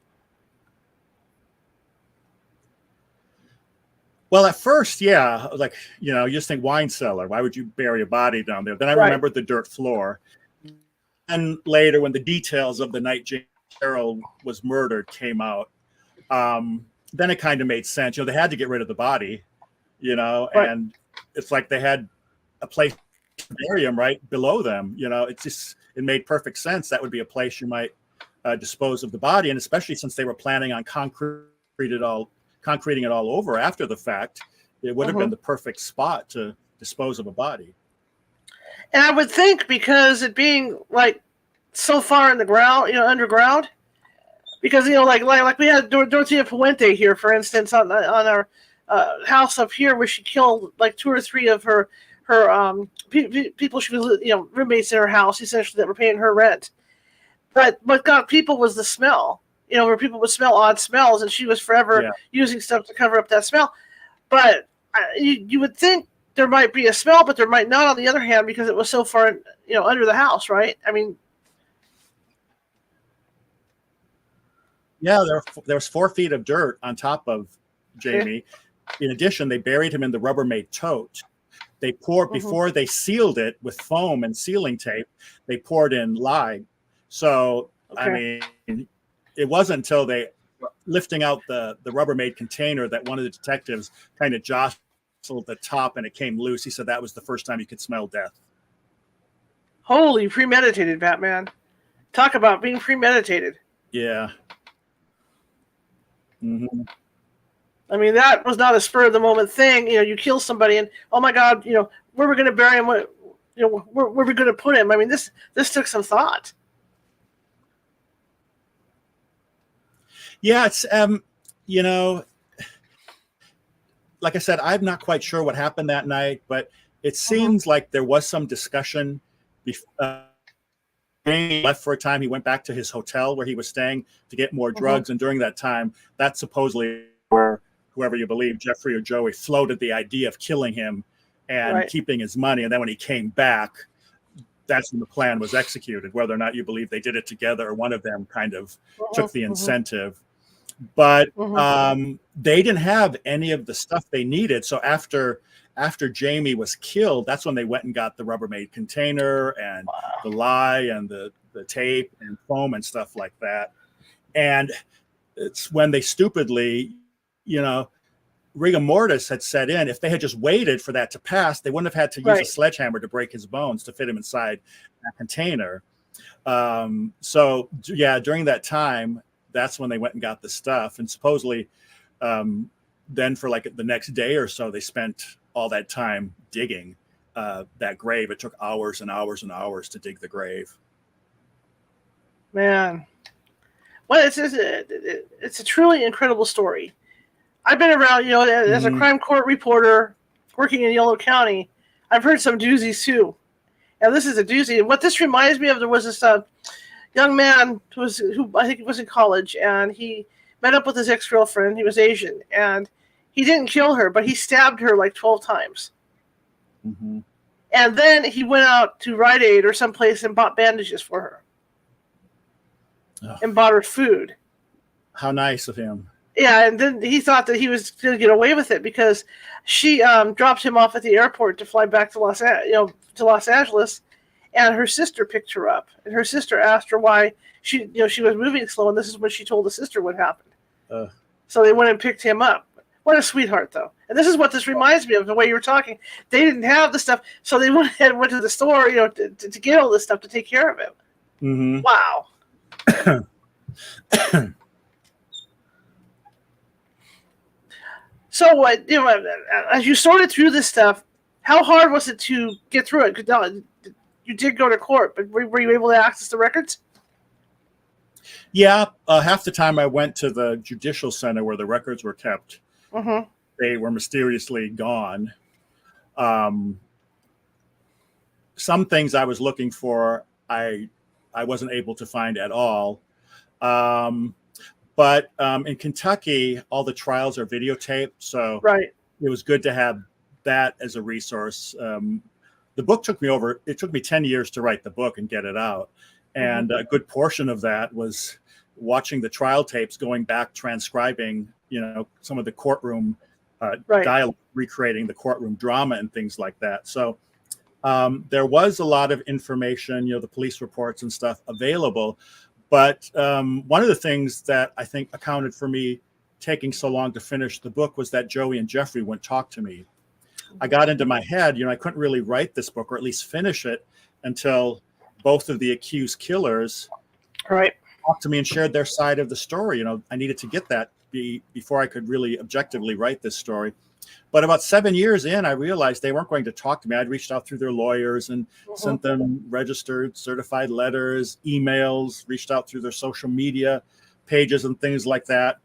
Well, at first, yeah, like, you just think wine cellar. Why would you bury a body down there? Then I remembered the dirt floor. And later, when the details of the night Jamie Carroll was murdered came out, then it kind of made sense. They had to get rid of the body, and it's like they had a place to bury him right below them. It made perfect sense. That would be a place you might dispose of the body, and especially since they were planning on concreting it all over after the fact, it would have been the perfect spot to dispose of a body. And I would think, because it being like so far in the ground, underground, because like we had Dorothea Puente here, for instance, on our house up here, where she killed like 2 or 3 of her people she was roommates in her house, essentially, that were paying her rent. But what got people was the smell. Where people would smell odd smells, and she was forever using stuff to cover up that smell. But you would think there might be a smell, but there might not, on the other hand, because it was so far, under the house, right? I mean, yeah, there was 4 feet of dirt on top of Jamie. In addition, they buried him in the Rubbermaid tote. They poured before they sealed it with foam and sealing tape. They poured in lye. So I mean, it wasn't until they lifting out the Rubbermaid container that one of the detectives kind of jostled the top and it came loose. He said that was the first time you could smell death. Holy, premeditated, Batman. Talk about being premeditated. Yeah. Mm-hmm. I mean, that was not a spur of the moment thing. You kill somebody and, oh my God, where we're going to bury him? Where we're going to put him? I mean, this took some thought. Yeah, it's like I said, I'm not quite sure what happened that night, but it seems like there was some discussion. He left for a time. He went back to his hotel where he was staying to get more drugs, and during that time, that's supposedly where whoever you believe, Jeffery or Joey, floated the idea of killing him and keeping his money. And then when he came back, that's when the plan was executed. Whether or not you believe they did it together or one of them kind of took the incentive. But they didn't have any of the stuff they needed. So after Jamie was killed, that's when they went and got the Rubbermaid container and the lye and the tape and foam and stuff like that. And it's when they stupidly, rigor mortis had set in. If they had just waited for that to pass, they wouldn't have had to use a sledgehammer to break his bones to fit him inside that container. So yeah, during that time, that's when they went and got the stuff. And supposedly then for like the next day or so, they spent all that time digging that grave. It took hours and hours and hours to dig the grave. Man. Well, it's a truly incredible story. I've been around, as a crime court reporter working in Yolo County. I've heard some doozies too. And this is a doozy. And what this reminds me of, there was this young man who I think was in college, and he met up with his ex-girlfriend. He was Asian, and he didn't kill her, but he stabbed her like 12 times. Mm-hmm. And then he went out to Rite Aid or someplace and bought bandages for her. And bought her food. How nice of him. Yeah, and then he thought that he was going to get away with it because she dropped him off at the airport to fly back to Los Angeles, and her sister picked her up. And her sister asked her why she was moving slow, and this is when she told the sister what happened. So they went and picked him up. What a sweetheart, though. And this is what this reminds me of, the way you were talking. They didn't have the stuff, so they went ahead and went to the store, to get all this stuff to take care of him. Mm-hmm. Wow. So, as you sorted through this stuff, how hard was it to get through it? Because you did go to court, but were you able to access the records? Yeah, half the time I went to the judicial center where the records were kept. Mm-hmm. They were mysteriously gone. Some things I was looking for, I wasn't able to find at all. But in Kentucky, all the trials are videotaped, so right. It was good to have that as a resource. The book took me 10 years to write the book and get it out. And a good portion of that was watching the trial tapes, going back, transcribing, some of the courtroom dialogue, recreating the courtroom drama and things like that. So there was a lot of information, the police reports and stuff available. But one of the things that I think accounted for me taking so long to finish the book was that Joey and Jeffery wouldn't talk to me. I got into my head, I couldn't really write this book, or at least finish it, until both of the accused killers talked to me and shared their side of the story. I needed to get that before I could really objectively write this story. But about 7 years in, I realized they weren't going to talk to me. I'd reached out through their lawyers and sent them registered, certified letters, emails, reached out through their social media pages and things like that,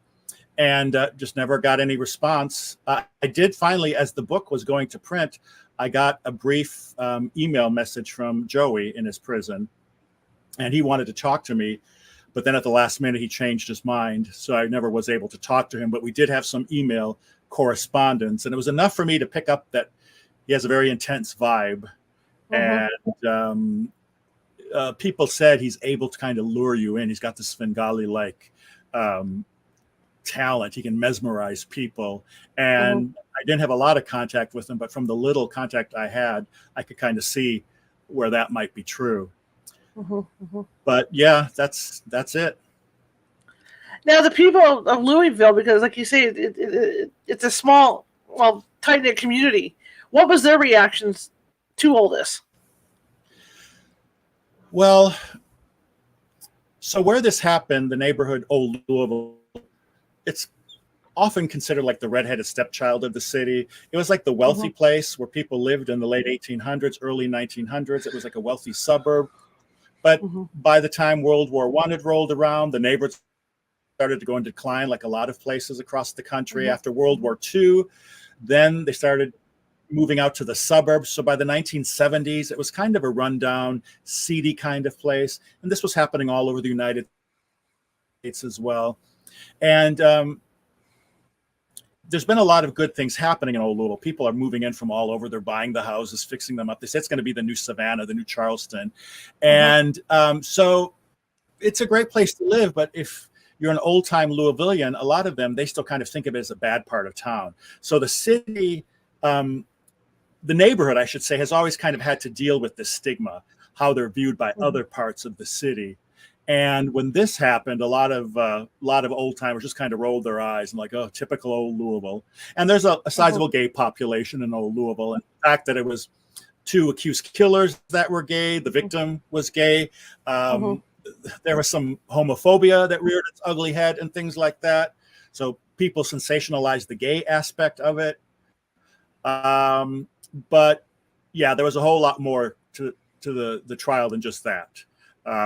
and just never got any response. I did finally, as the book was going to print, I got a brief email message from Joey in his prison, and he wanted to talk to me. But then at the last minute, he changed his mind, so I never was able to talk to him. But we did have some email correspondence, and it was enough for me to pick up that he has a very intense vibe. And people said he's able to kind of lure you in. He's got this Svengali-like talent. He can mesmerize people. And I didn't have a lot of contact with him, but from the little contact I had, I could kind of see where that might be true. But yeah, that's it. Now, the people of Louisville, because like you say, it's a small, tight-knit community. What was their reactions to all this? Well, so where this happened, the neighborhood Old Louisville, it's often considered like the redheaded stepchild of the city. It was like the wealthy place where people lived in the late 1800s, early 1900s. It was like a wealthy suburb. But by the time World War I had rolled around, the neighborhood started to go in decline, like a lot of places across the country. After World War II, then they started moving out to the suburbs. So by the 1970s, it was kind of a rundown, seedy kind of place. And this was happening all over the United States as well. And there's been a lot of good things happening in Old Louisville. People are moving in from all over. They're buying the houses, fixing them up. They say it's going to be the new Savannah, the new Charleston. And so it's a great place to live. But if you're an old-time Louisvillian, a lot of them, they still kind of think of it as a bad part of town. So the city, the neighborhood, I should say, has always kind of had to deal with this stigma, how they're viewed by other parts of the city. And when this happened, a lot of old timers just kind of rolled their eyes and like, oh, typical Old Louisville. And there's a sizable gay population in Old Louisville. And the fact that it was 2 accused killers that were gay, the victim was gay. There was some homophobia that reared its ugly head and things like that. So people sensationalized the gay aspect of it. But yeah, there was a whole lot more to the trial than just that.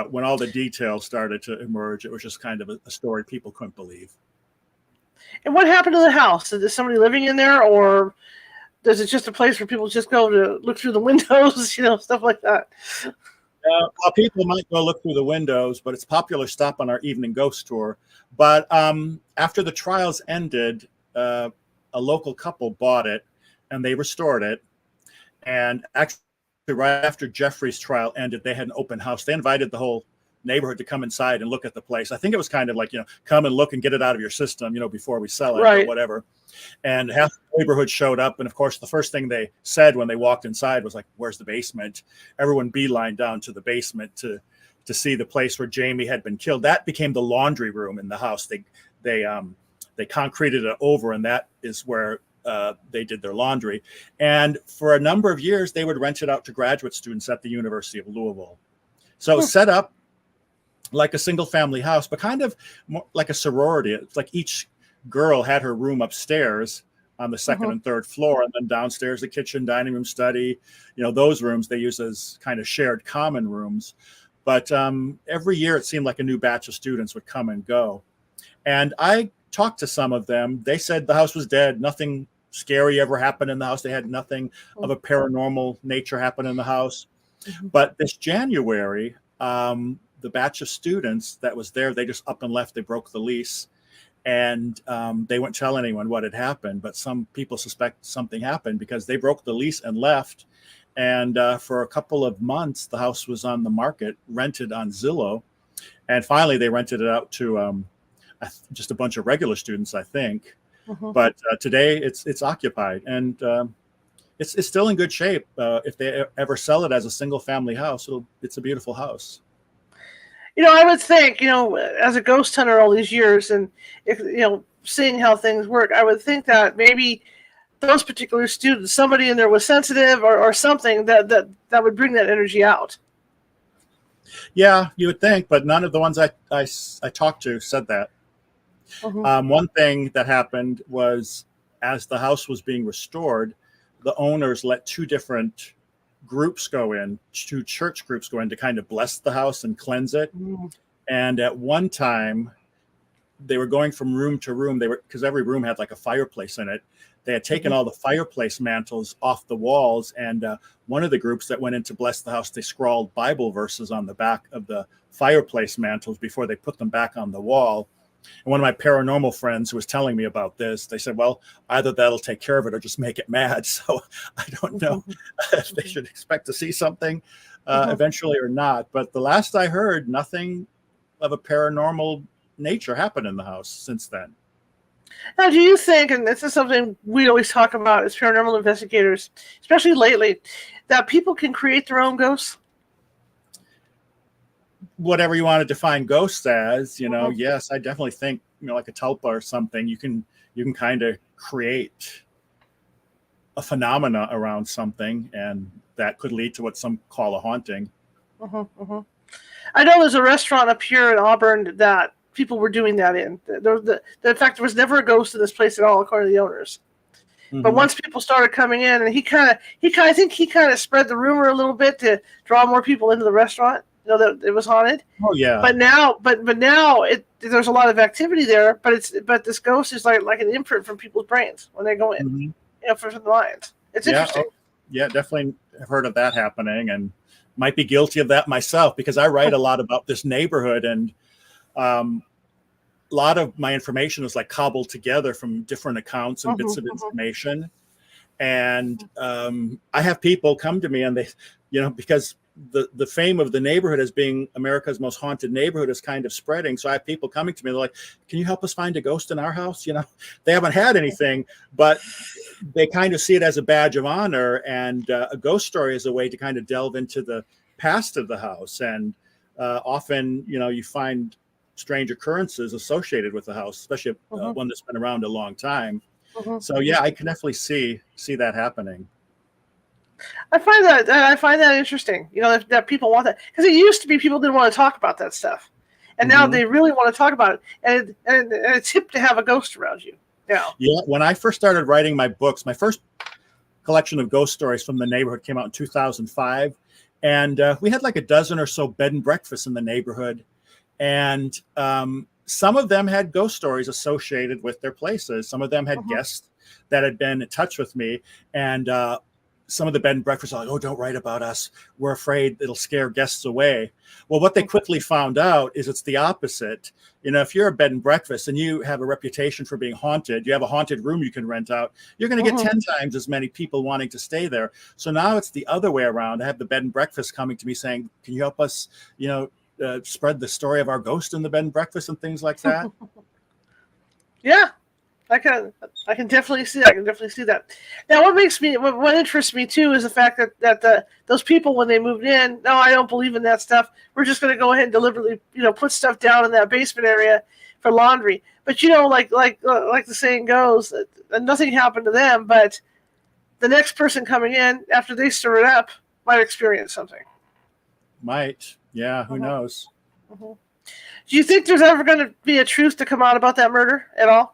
When all the details started to emerge, it was just kind of a story people couldn't believe. And what happened to the house? Is there somebody living in there, or Is it just a place where people just go to look through the windows, stuff like that? Well, people might go look through the windows, but it's a popular stop on our evening ghost tour. But after the trials ended, a local couple bought it and they restored it. And actually, right after Jeffrey's trial ended, they had an open house. They invited the whole neighborhood to come inside and look at the place. I think it was kind of like, come and look and get it out of your system, before we sell it or whatever. And half the neighborhood showed up. And of course, the first thing they said when they walked inside was like, where's the basement? Everyone beelined down to the basement to see the place where Jamie had been killed. That became the laundry room in the house. They concreted it over, and that is where they did their laundry. And for a number of years, they would rent it out to graduate students at the University of Louisville. So it was set up like a single family house, but kind of more like a sorority. It's like each girl had her room upstairs on the second and third floor, and then downstairs, the kitchen, dining room, study, those rooms they use as kind of shared common rooms. But every year it seemed like a new batch of students would come and go. And I talked to some of them. They said the house was dead. Nothing scary ever happened in the house. They had nothing of a paranormal nature happen in the house. But this January, the batch of students that was there, they just up and left. They broke the lease, and they wouldn't tell anyone what had happened. But some people suspect something happened because they broke the lease and left. And for a couple of months, the house was on the market, rented on Zillow. And finally, they rented it out to just a bunch of regular students, I think. But today it's occupied, and it's still in good shape. If they ever sell it as a single family house, it's a beautiful house. I would think, as a ghost hunter all these years, and seeing how things work, I would think that maybe those particular students, somebody in there was sensitive or something that would bring that energy out. Yeah, you would think, but none of the ones I talked to said that. One thing that happened was, as the house was being restored, the owners let two different groups go in, two church groups go in to kind of bless the house and cleanse it. And at one time, they were going from room to room. Because every room had like a fireplace in it. They had taken all the fireplace mantles off the walls, and one of the groups that went in to bless the house, they scrawled Bible verses on the back of the fireplace mantles before they put them back on the wall. And one of my paranormal friends who was telling me about this, they said, well, either that'll take care of it or just make it mad. So I don't know if they should expect to see something eventually or not. But the last I heard, nothing of a paranormal nature happened in the house since then. Now, do you think, and this is something we always talk about as paranormal investigators, especially lately, that people can create their own ghosts? Whatever you want to define ghosts as, yes, I definitely think, like a tulpa or something, you can kind of create a phenomena around something, and that could lead to what some call a haunting. I know there's a restaurant up here in Auburn that people were doing that in. In fact, there was never a ghost in this place at all, according to the owners. But once people started coming in, and I think he kind of spread the rumor a little bit to draw more people into the restaurant. That it was haunted. Oh yeah. But now there's a lot of activity there. But this ghost is like an imprint from people's brains when they go in. From the lines. It's interesting. Yeah, definitely have heard of that happening, and might be guilty of that myself because I write a lot about this neighborhood, and a lot of my information is like cobbled together from different accounts and bits of information. And I have people come to me, and they, because the fame of the neighborhood as being America's most haunted neighborhood is kind of spreading. So I have people coming to me. They're like, can you help us find a ghost in our house? They haven't had anything, but they kind of see it as a badge of honor. And a ghost story is a way to kind of delve into the past of the house. And often, you find strange occurrences associated with the house, especially one that's been around a long time. So yeah, I can definitely see that happening. I find that interesting. That people want that, because it used to be people didn't want to talk about that stuff, and now they really want to talk about it. And it's hip to have a ghost around you. Yeah. When I first started writing my books, my first collection of ghost stories from the neighborhood came out in 2005, and we had like a dozen or so bed and breakfasts in the neighborhood, and some of them had ghost stories associated with their places. Some of them had guests that had been in touch with me, and some of the bed and breakfasts are like, "Oh, don't write about us. We're afraid it'll scare guests away." Well, what they quickly found out is it's the opposite. If you're a bed and breakfast and you have a reputation for being haunted, you have a haunted room you can rent out, you're going to get 10 times as many people wanting to stay there. So now it's the other way around. I have the bed and breakfast coming to me saying, "Can you help us, spread the story of our ghost in the bed and breakfast," and things like that. Yeah. I can definitely see that. I can definitely see that. Now, what interests me too is the fact that those people, when they moved in, no, I don't believe in that stuff. We're just going to go ahead and deliberately, put stuff down in that basement area for laundry. But like the saying goes, nothing happened to them, but the next person coming in after they stir it up might experience something. Might, yeah. Who knows? Do you think there's ever going to be a truth to come out about that murder at all?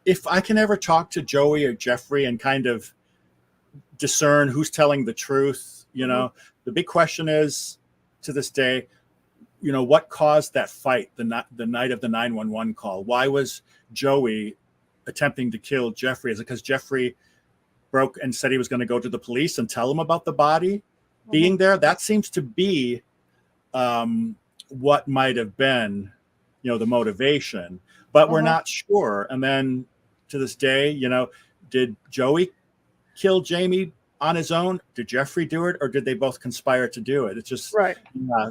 If I can ever talk to Joey or Jeffrey and kind of discern who's telling the truth, the big question is, to this day, what caused that fight the night of the 911 call? Why was Joey attempting to kill Jeffrey? Is it because Jeffrey broke and said he was going to go to the police and tell them about the body being there? That seems to be what might have been, the motivation. But we're not sure. And then to this day, did Joey kill Jamie on his own? Did Jeffrey do it? Or did they both conspire to do it? It's just, right.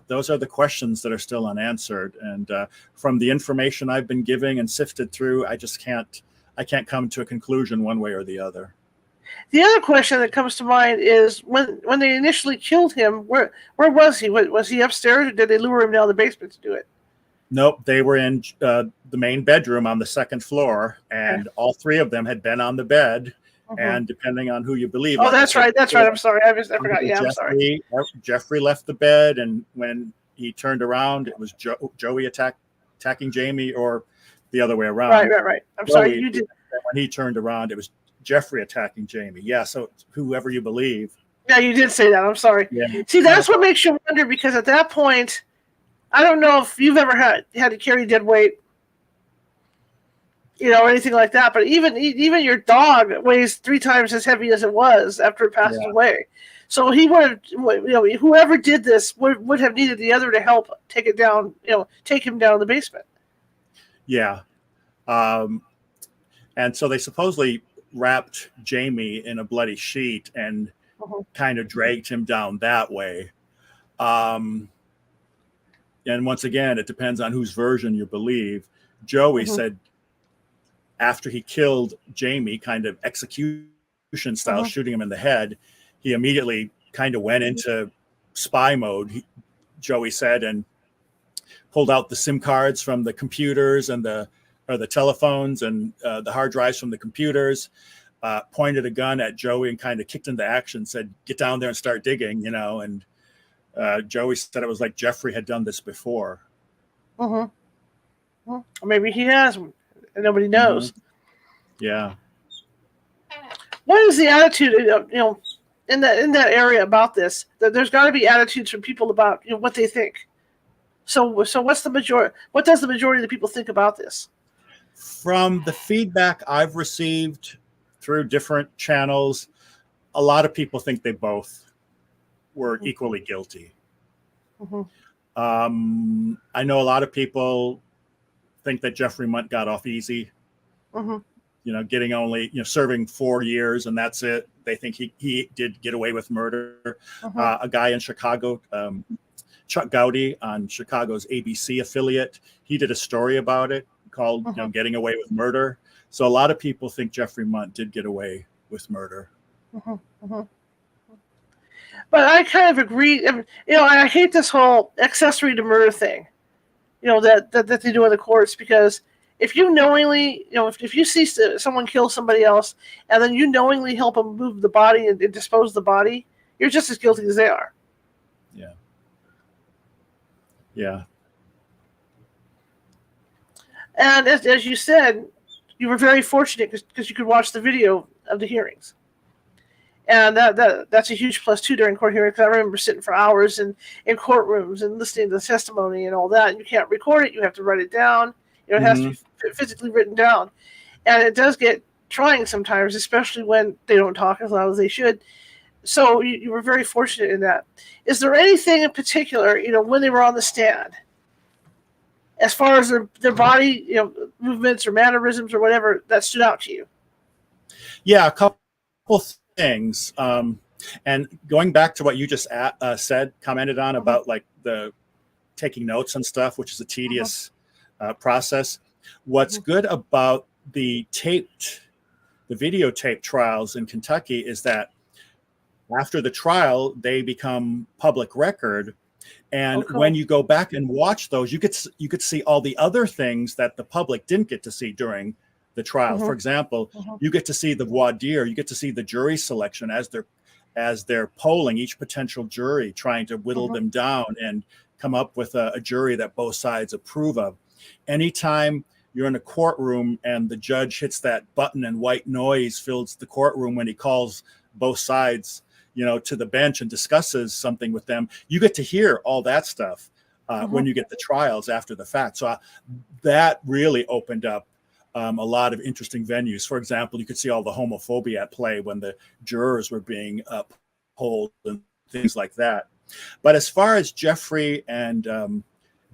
Those are the questions that are still unanswered. And from the information I've been giving and sifted through, I can't come to a conclusion one way or the other. The other question that comes to mind is when they initially killed him, where was he? Was he upstairs, or did they lure him down the basement to do it? Nope, they were in the main bedroom on the second floor, and all three of them had been on the bed. And depending on who you believe, that's right. I'm sorry, I forgot. Yeah, I'm sorry. Jeffrey left the bed, and when he turned around, it was Joey attacking Jamie, or the other way around. Right. I'm sorry, you did. When he turned around, it was Jeffrey attacking Jamie. Yeah, so whoever you believe. Yeah, you did say that. I'm sorry. Yeah. See, that's what makes you wonder, because at that point, I don't know if you've ever had to carry dead weight, or anything like that. But even your dog weighs 3 times as heavy as it was after it passes away. So he would have, whoever did this would have needed the other to help take it down, take him down the basement. Yeah. And so they supposedly wrapped Jamie in a bloody sheet and kind of dragged him down that way. And once again, it depends on whose version you believe. Joey said after he killed Jamie, kind of execution style, shooting him in the head, he immediately kind of went into spy mode, Joey said, and pulled out the SIM cards from the computers and the telephones and the hard drives from the computers, pointed a gun at Joey and kind of kicked into action, said, "Get down there and start digging," and Joey said it was like Jeffrey had done this before. Well, maybe he has, and nobody knows. Yeah. What is the attitude, in that area about this? There's got to be attitudes from people about what they think. So what's the majority? What does the majority of the people think about this? From the feedback I've received through different channels, a lot of people think they both were equally guilty. I know a lot of people think that Jeffrey Mundt got off easy. Getting only serving 4 years and that's it. They think he did get away with murder. A guy in Chicago, Chuck Gowdy on Chicago's ABC affiliate, he did a story about it called Getting Away with Murder. So a lot of people think Jeffrey Mundt did get away with murder. But I kind of agree. I hate this whole accessory to murder thing, that they do in the courts, because if you knowingly, if you see someone kill somebody else and then you knowingly help them move the body and dispose of the body, you're just as guilty as they are. Yeah. And as you said, you were very fortunate because you could watch the video of the hearings. And that's a huge plus too during court hearings. I remember sitting for hours in courtrooms and listening to the testimony and all that. And you can't record it; you have to write it down. It has to be physically written down. And it does get trying sometimes, especially when they don't talk as loud as they should. So you were very fortunate in that. Is there anything in particular, when they were on the stand, as far as their body, movements or mannerisms or whatever, that stood out to you? Yeah, a couple things. And going back to what you just commented on about like the taking notes and stuff, which is a tedious process. What's good about the videotape trials in Kentucky is that after the trial, they become public record. And when you go back and watch those, you could see all the other things that the public didn't get to see during the trial. For example, you get to see the voir dire, you get to see the jury selection as they're polling each potential jury, trying to whittle them down and come up with a jury that both sides approve of. Anytime you're in a courtroom and the judge hits that button and white noise fills the courtroom when he calls both sides to the bench and discusses something with them, you get to hear all that stuff when you get the trials after the fact. So that really opened up a lot of interesting venues. For example, you could see all the homophobia at play when the jurors were being polled and things like that. But as far as Jeffery and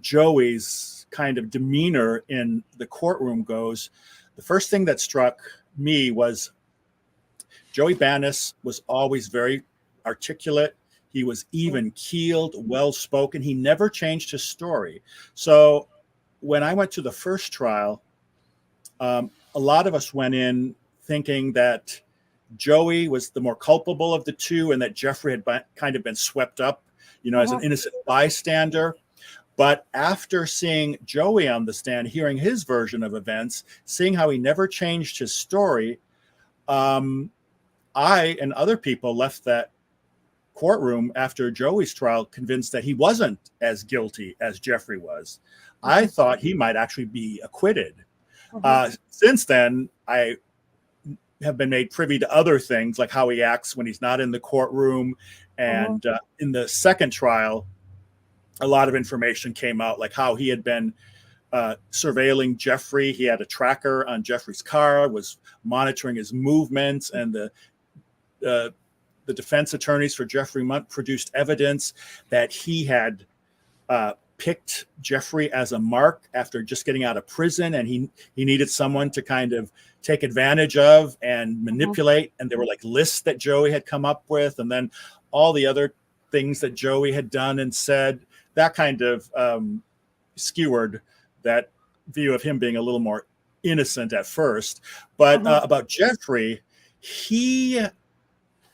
Joey's kind of demeanor in the courtroom goes, the first thing that struck me was Joey Banis was always very articulate. He was even-keeled, well-spoken. He never changed his story. So when I went to the first trial, a lot of us went in thinking that Joey was the more culpable of the two and that Jeffery had kind of been swept up, as an innocent bystander. But after seeing Joey on the stand, hearing his version of events, seeing how he never changed his story, I and other people left that courtroom after Joey's trial convinced that he wasn't as guilty as Jeffery was. I thought he might actually be acquitted. Since then, I have been made privy to other things, like how he acts when he's not in the courtroom. And in the second trial, a lot of information came out, like how he had been surveilling Jeffery. He had a tracker on Jeffery's car, was monitoring his movements, and the defense attorneys for Jeffery Mundt produced evidence that he had picked Jeffery as a mark after just getting out of prison, and he needed someone to kind of take advantage of and manipulate. And there were like lists that Joey had come up with, and then all the other things that Joey had done and said. That kind of skewered that view of him being a little more innocent at first. But about Jeffery, he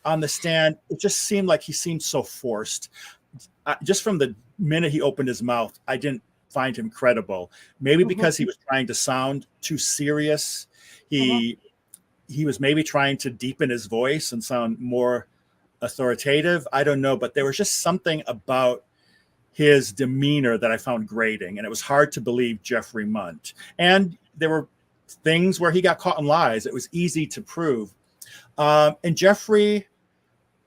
on the stand, it just seemed like he seemed so forced. Just from the minute he opened his mouth, I didn't find him credible. Maybe because he was trying to sound too serious. He was maybe trying to deepen his voice and sound more authoritative. I don't know, but there was just something about his demeanor that I found grating, and it was hard to believe Jeffery Mundt. And there were things where he got caught in lies. It was easy to prove. And Jeffery,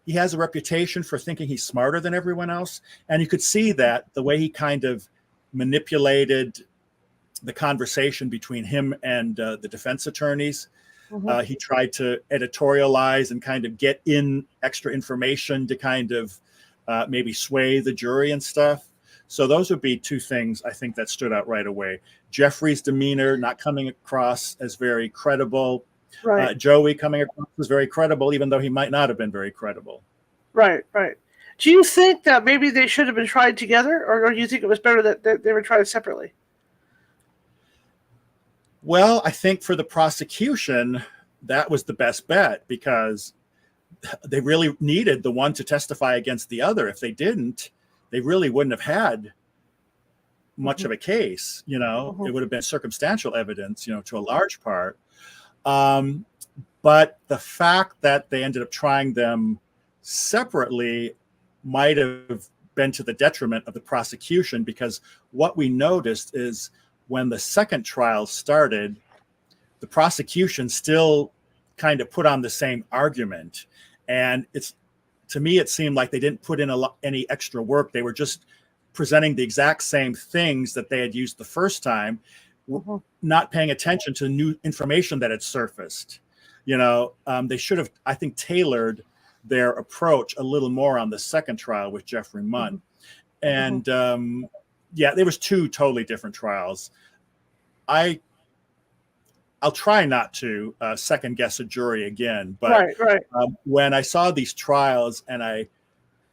he has a reputation for thinking he's smarter than everyone else. And you could see that the way he kind of manipulated the conversation between him and the defense attorneys. He tried to editorialize and kind of get in extra information to kind of maybe sway the jury and stuff. So those would be two things I think that stood out right away. Jeffrey's demeanor not coming across as very credible. Right. Joey coming across as very credible, even though he might not have been very credible. Right. Do you think that maybe they should have been tried together, or do you think it was better that they were tried separately? Well, I think for the prosecution, that was the best bet, because they really needed the one to testify against the other. If they didn't, they really wouldn't have had much of a case. It would have been circumstantial evidence, to a large part. But the fact that they ended up trying them separately might have been to the detriment of the prosecution, because what we noticed is when the second trial started, the prosecution still kind of put on the same argument. And to me, it seemed like they didn't put in any extra work. They were just presenting the exact same things that they had used the first time. not paying attention to new information that had surfaced. They should have, I think, tailored their approach a little more on the second trial with Jeffery Mundt. And there was two totally different trials. I'll try not to second guess a jury again, but when I saw these trials and I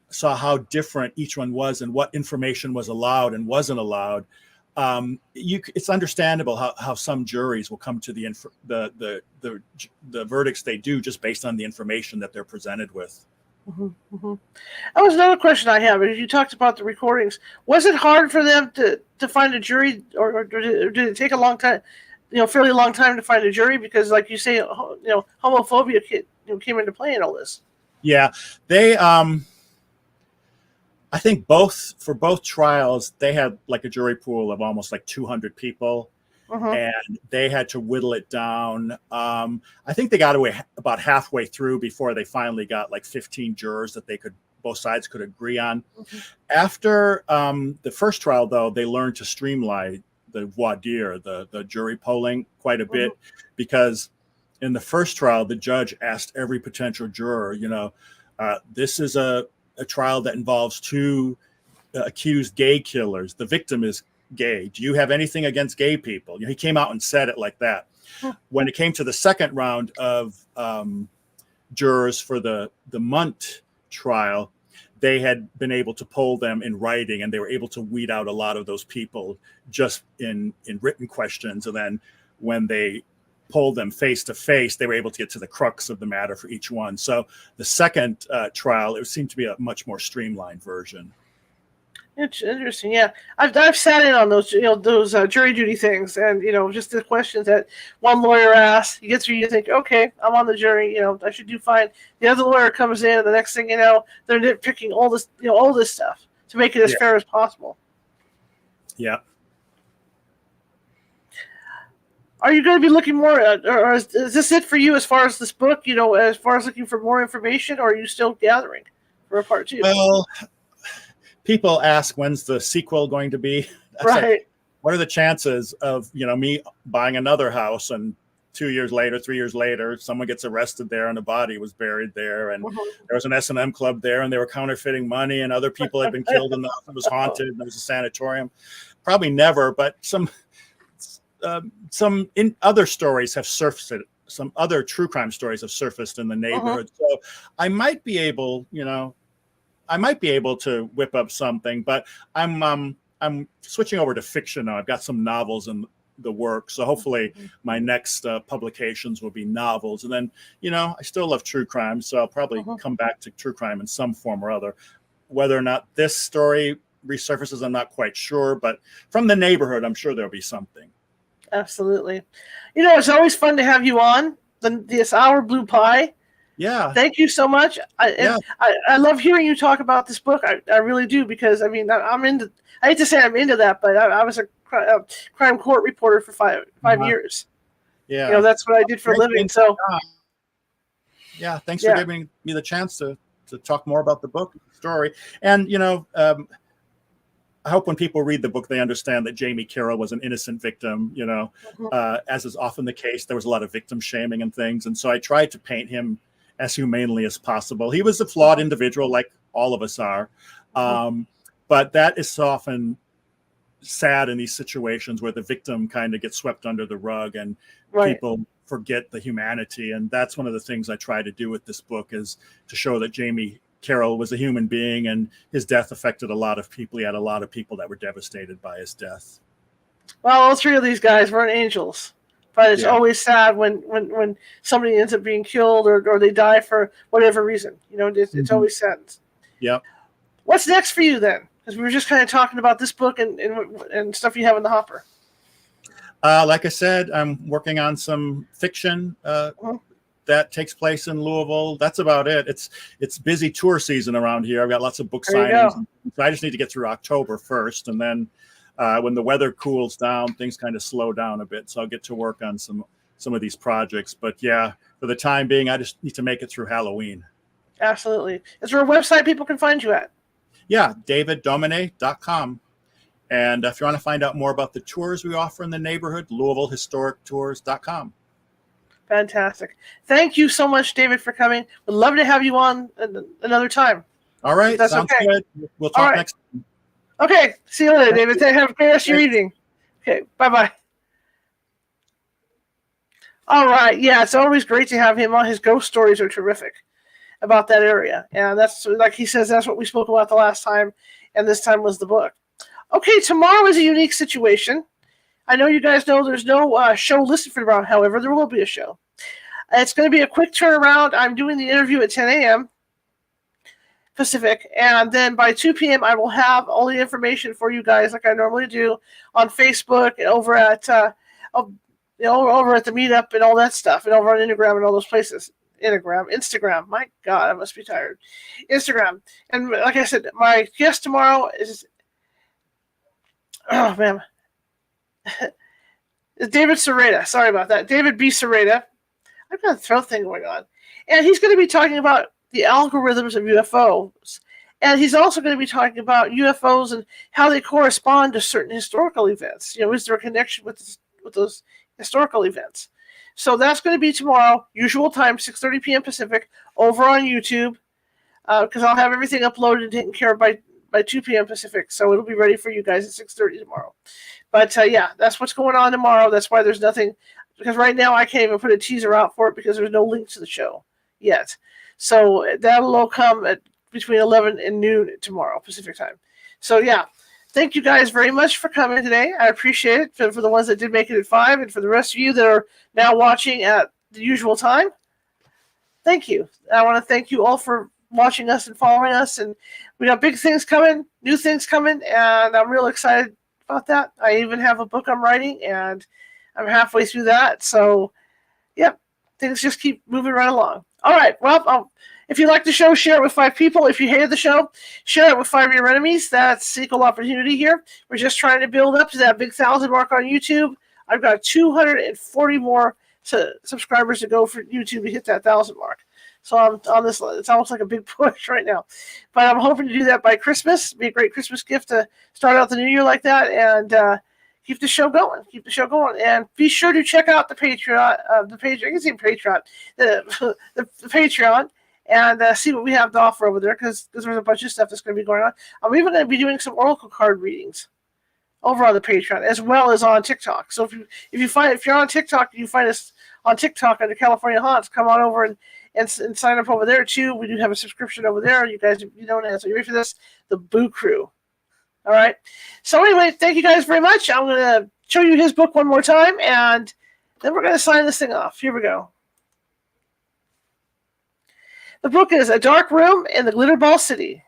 saw how different each one was and what information was allowed and wasn't allowed, it's understandable how some juries will come to the verdicts they do just based on the information that they're presented with. That was another question I have. You talked about the recordings. Was it hard for them to find a jury, or did it take a long time, fairly long time to find a jury? Because, like you say, homophobia came into play in all this. Yeah, they. I think for both trials, they had like a jury pool of almost like 200 people, and they had to whittle it down. I think they got away about halfway through before they finally got like 15 jurors that both sides could agree on. After the first trial, though, they learned to streamline the voir dire, the jury polling, quite a bit, because in the first trial, the judge asked every potential juror, this is a trial that involves two accused gay killers. The victim is gay. Do you have anything against gay people? He came out and said it like that. When it came to the second round of jurors for the Mundt trial, they had been able to poll them in writing, and they were able to weed out a lot of those people just in written questions. And then when they polled them face to face, they were able to get to the crux of the matter for each one. So the second trial, it seemed to be a much more streamlined version. It's interesting. Yeah, I've sat in on those jury duty things, and just the questions that one lawyer asks, you get through, you think, okay, I'm on the jury, I should do fine. The other lawyer comes in, and the next thing you know, they're nitpicking all this stuff to make it as fair as possible. Yeah. Are you going to be looking more, or is this it for you as far as this book? As far as looking for more information, or are you still gathering for a part two? Well, people ask, when's the sequel going to be? Like, what are the chances of me buying another house and 2 years later, 3 years later, someone gets arrested there and a body was buried there, and there was an S&M club there, and they were counterfeiting money, and other people had been killed, and it was haunted, and there was a sanatorium? Probably never, but some other stories have surfaced. Some other true crime stories have surfaced in the neighborhood. So I might be able, to whip up something, but I'm switching over to fiction now. I've got some novels in the works, so hopefully my next publications will be novels. And then, I still love true crime, so I'll probably come back to true crime in some form or other. Whether or not this story resurfaces, I'm not quite sure, but from the neighborhood, I'm sure there'll be something. Absolutely. It's always fun to have you on this Hour Blue Pie. Yeah. Thank you so much. I love hearing you talk about this book. I really do, because I'm into, I hate to say I'm into that, but I was a crime court reporter for five years. Yeah. That's what I did for a living. So yeah, thanks for giving me the chance to talk more about the book story. And, I hope when people read the book, they understand that Jamie Carroll was an innocent victim, as is often the case. There was a lot of victim shaming and things. And so I tried to paint him as humanely as possible. He was a flawed individual, like all of us are. But that is often sad in these situations where the victim kind of gets swept under the rug and people forget the humanity. And that's one of the things I try to do with this book, is to show that Jamie Carroll was a human being, and his death affected a lot of people. He had a lot of people that were devastated by his death. Well, all three of these guys weren't angels, but it's always sad when somebody ends up being killed or they die for whatever reason. It's always sad. Yeah. What's next for you then? Because we were just kind of talking about this book and stuff you have in the hopper. Like I said, I'm working on some fiction that takes place in Louisville. That's about it. It's busy tour season around here. I've got lots of book signings. So I just need to get through October first, and then when the weather cools down, things kind of slow down a bit. So I'll get to work on some of these projects. But yeah, for the time being, I just need to make it through Halloween. Absolutely. Is there a website people can find you at? Yeah, daviddomine.com. And if you want to find out more about the tours we offer in the neighborhood, LouisvilleHistoricTours.com. Fantastic. Thank you so much, David, for coming. We'd love to have you on another time. All right. Sounds good. We'll talk next time. Okay. See you later, David. Have a great rest of your evening. Okay. Bye-bye. All right. Yeah, it's always great to have him on. His ghost stories are terrific about that area. And that's, like he says, that's what we spoke about the last time. And this time was the book. Okay, tomorrow is a unique situation. I know you guys know there's no show listed for tomorrow. However, there will be a show. It's going to be a quick turnaround. I'm doing the interview at 10 a.m. Pacific. And then by 2 p.m., I will have all the information for you guys like I normally do on Facebook and over at over at the meetup and all that stuff, and over on Instagram and all those places. Instagram. My God, I must be tired. Instagram. And like I said, my guest tomorrow is, oh man, David Serrata. Sorry about that. David B. Serrata. I've got a throat thing going on. And he's going to be talking about the algorithms of UFOs. And he's also going to be talking about UFOs and how they correspond to certain historical events. You know, is there a connection with those historical events? So that's going to be tomorrow, usual time, 6:30 p.m. Pacific, over on YouTube, because I'll have everything uploaded and taken care of by 2 p.m. Pacific. So it'll be ready for you guys at 6:30 tomorrow. But yeah, that's what's going on tomorrow. That's why there's nothing, because right now I can't even put a teaser out for it because there's no link to the show yet. So that'll all come at between 11 and noon tomorrow Pacific time. So yeah. Thank you guys very much for coming today. I appreciate it for the ones that did make it at 5, and for the rest of you that are now watching at the usual time. Thank you. I want to thank you all for watching us and following us. And we got big things coming, new things coming, and I'm real excited about that. I even have a book I'm writing, and I'm halfway through that. So, yep, things just keep moving right along. All right, well, if you like the show, share it with 5 people. If you hated the show, share it with 5 of your enemies. That's equal opportunity here. We're just trying to build up to that big 1,000 mark on YouTube. I've got 240 more subscribers to go for YouTube to hit that 1,000 mark. So I'm on this. It's almost like a big push right now. But I'm hoping to do that by Christmas. It'd be a great Christmas gift to start out the new year like that, and keep the show going. Keep the show going. And be sure to check out the Patreon, the page. I can say Patreon, the Patreon. And see what we have to offer over there, because there's a bunch of stuff that's going to be going on. I'm even going to be doing some oracle card readings over on the Patreon, as well as on TikTok. So if you're on TikTok, you find us on TikTok under California Haunts, come on over and sign up over there too. We do have a subscription over there. You guys, you don't answer. You ready for this? The Boo Crew. All right. So anyway, thank you guys very much. I'm going to show you his book one more time, and then we're going to sign this thing off. Here we go. The book is A Dark Room in the Glitterball City.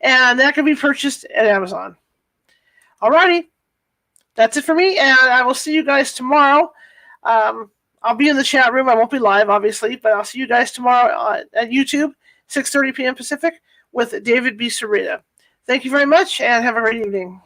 And that can be purchased at Amazon. Alrighty. That's it for me, and I will see you guys tomorrow. I'll be in the chat room. I won't be live, obviously, but I'll see you guys tomorrow at YouTube, 6:30 p.m. Pacific, with David B. Serrata. Thank you very much, and have a great evening.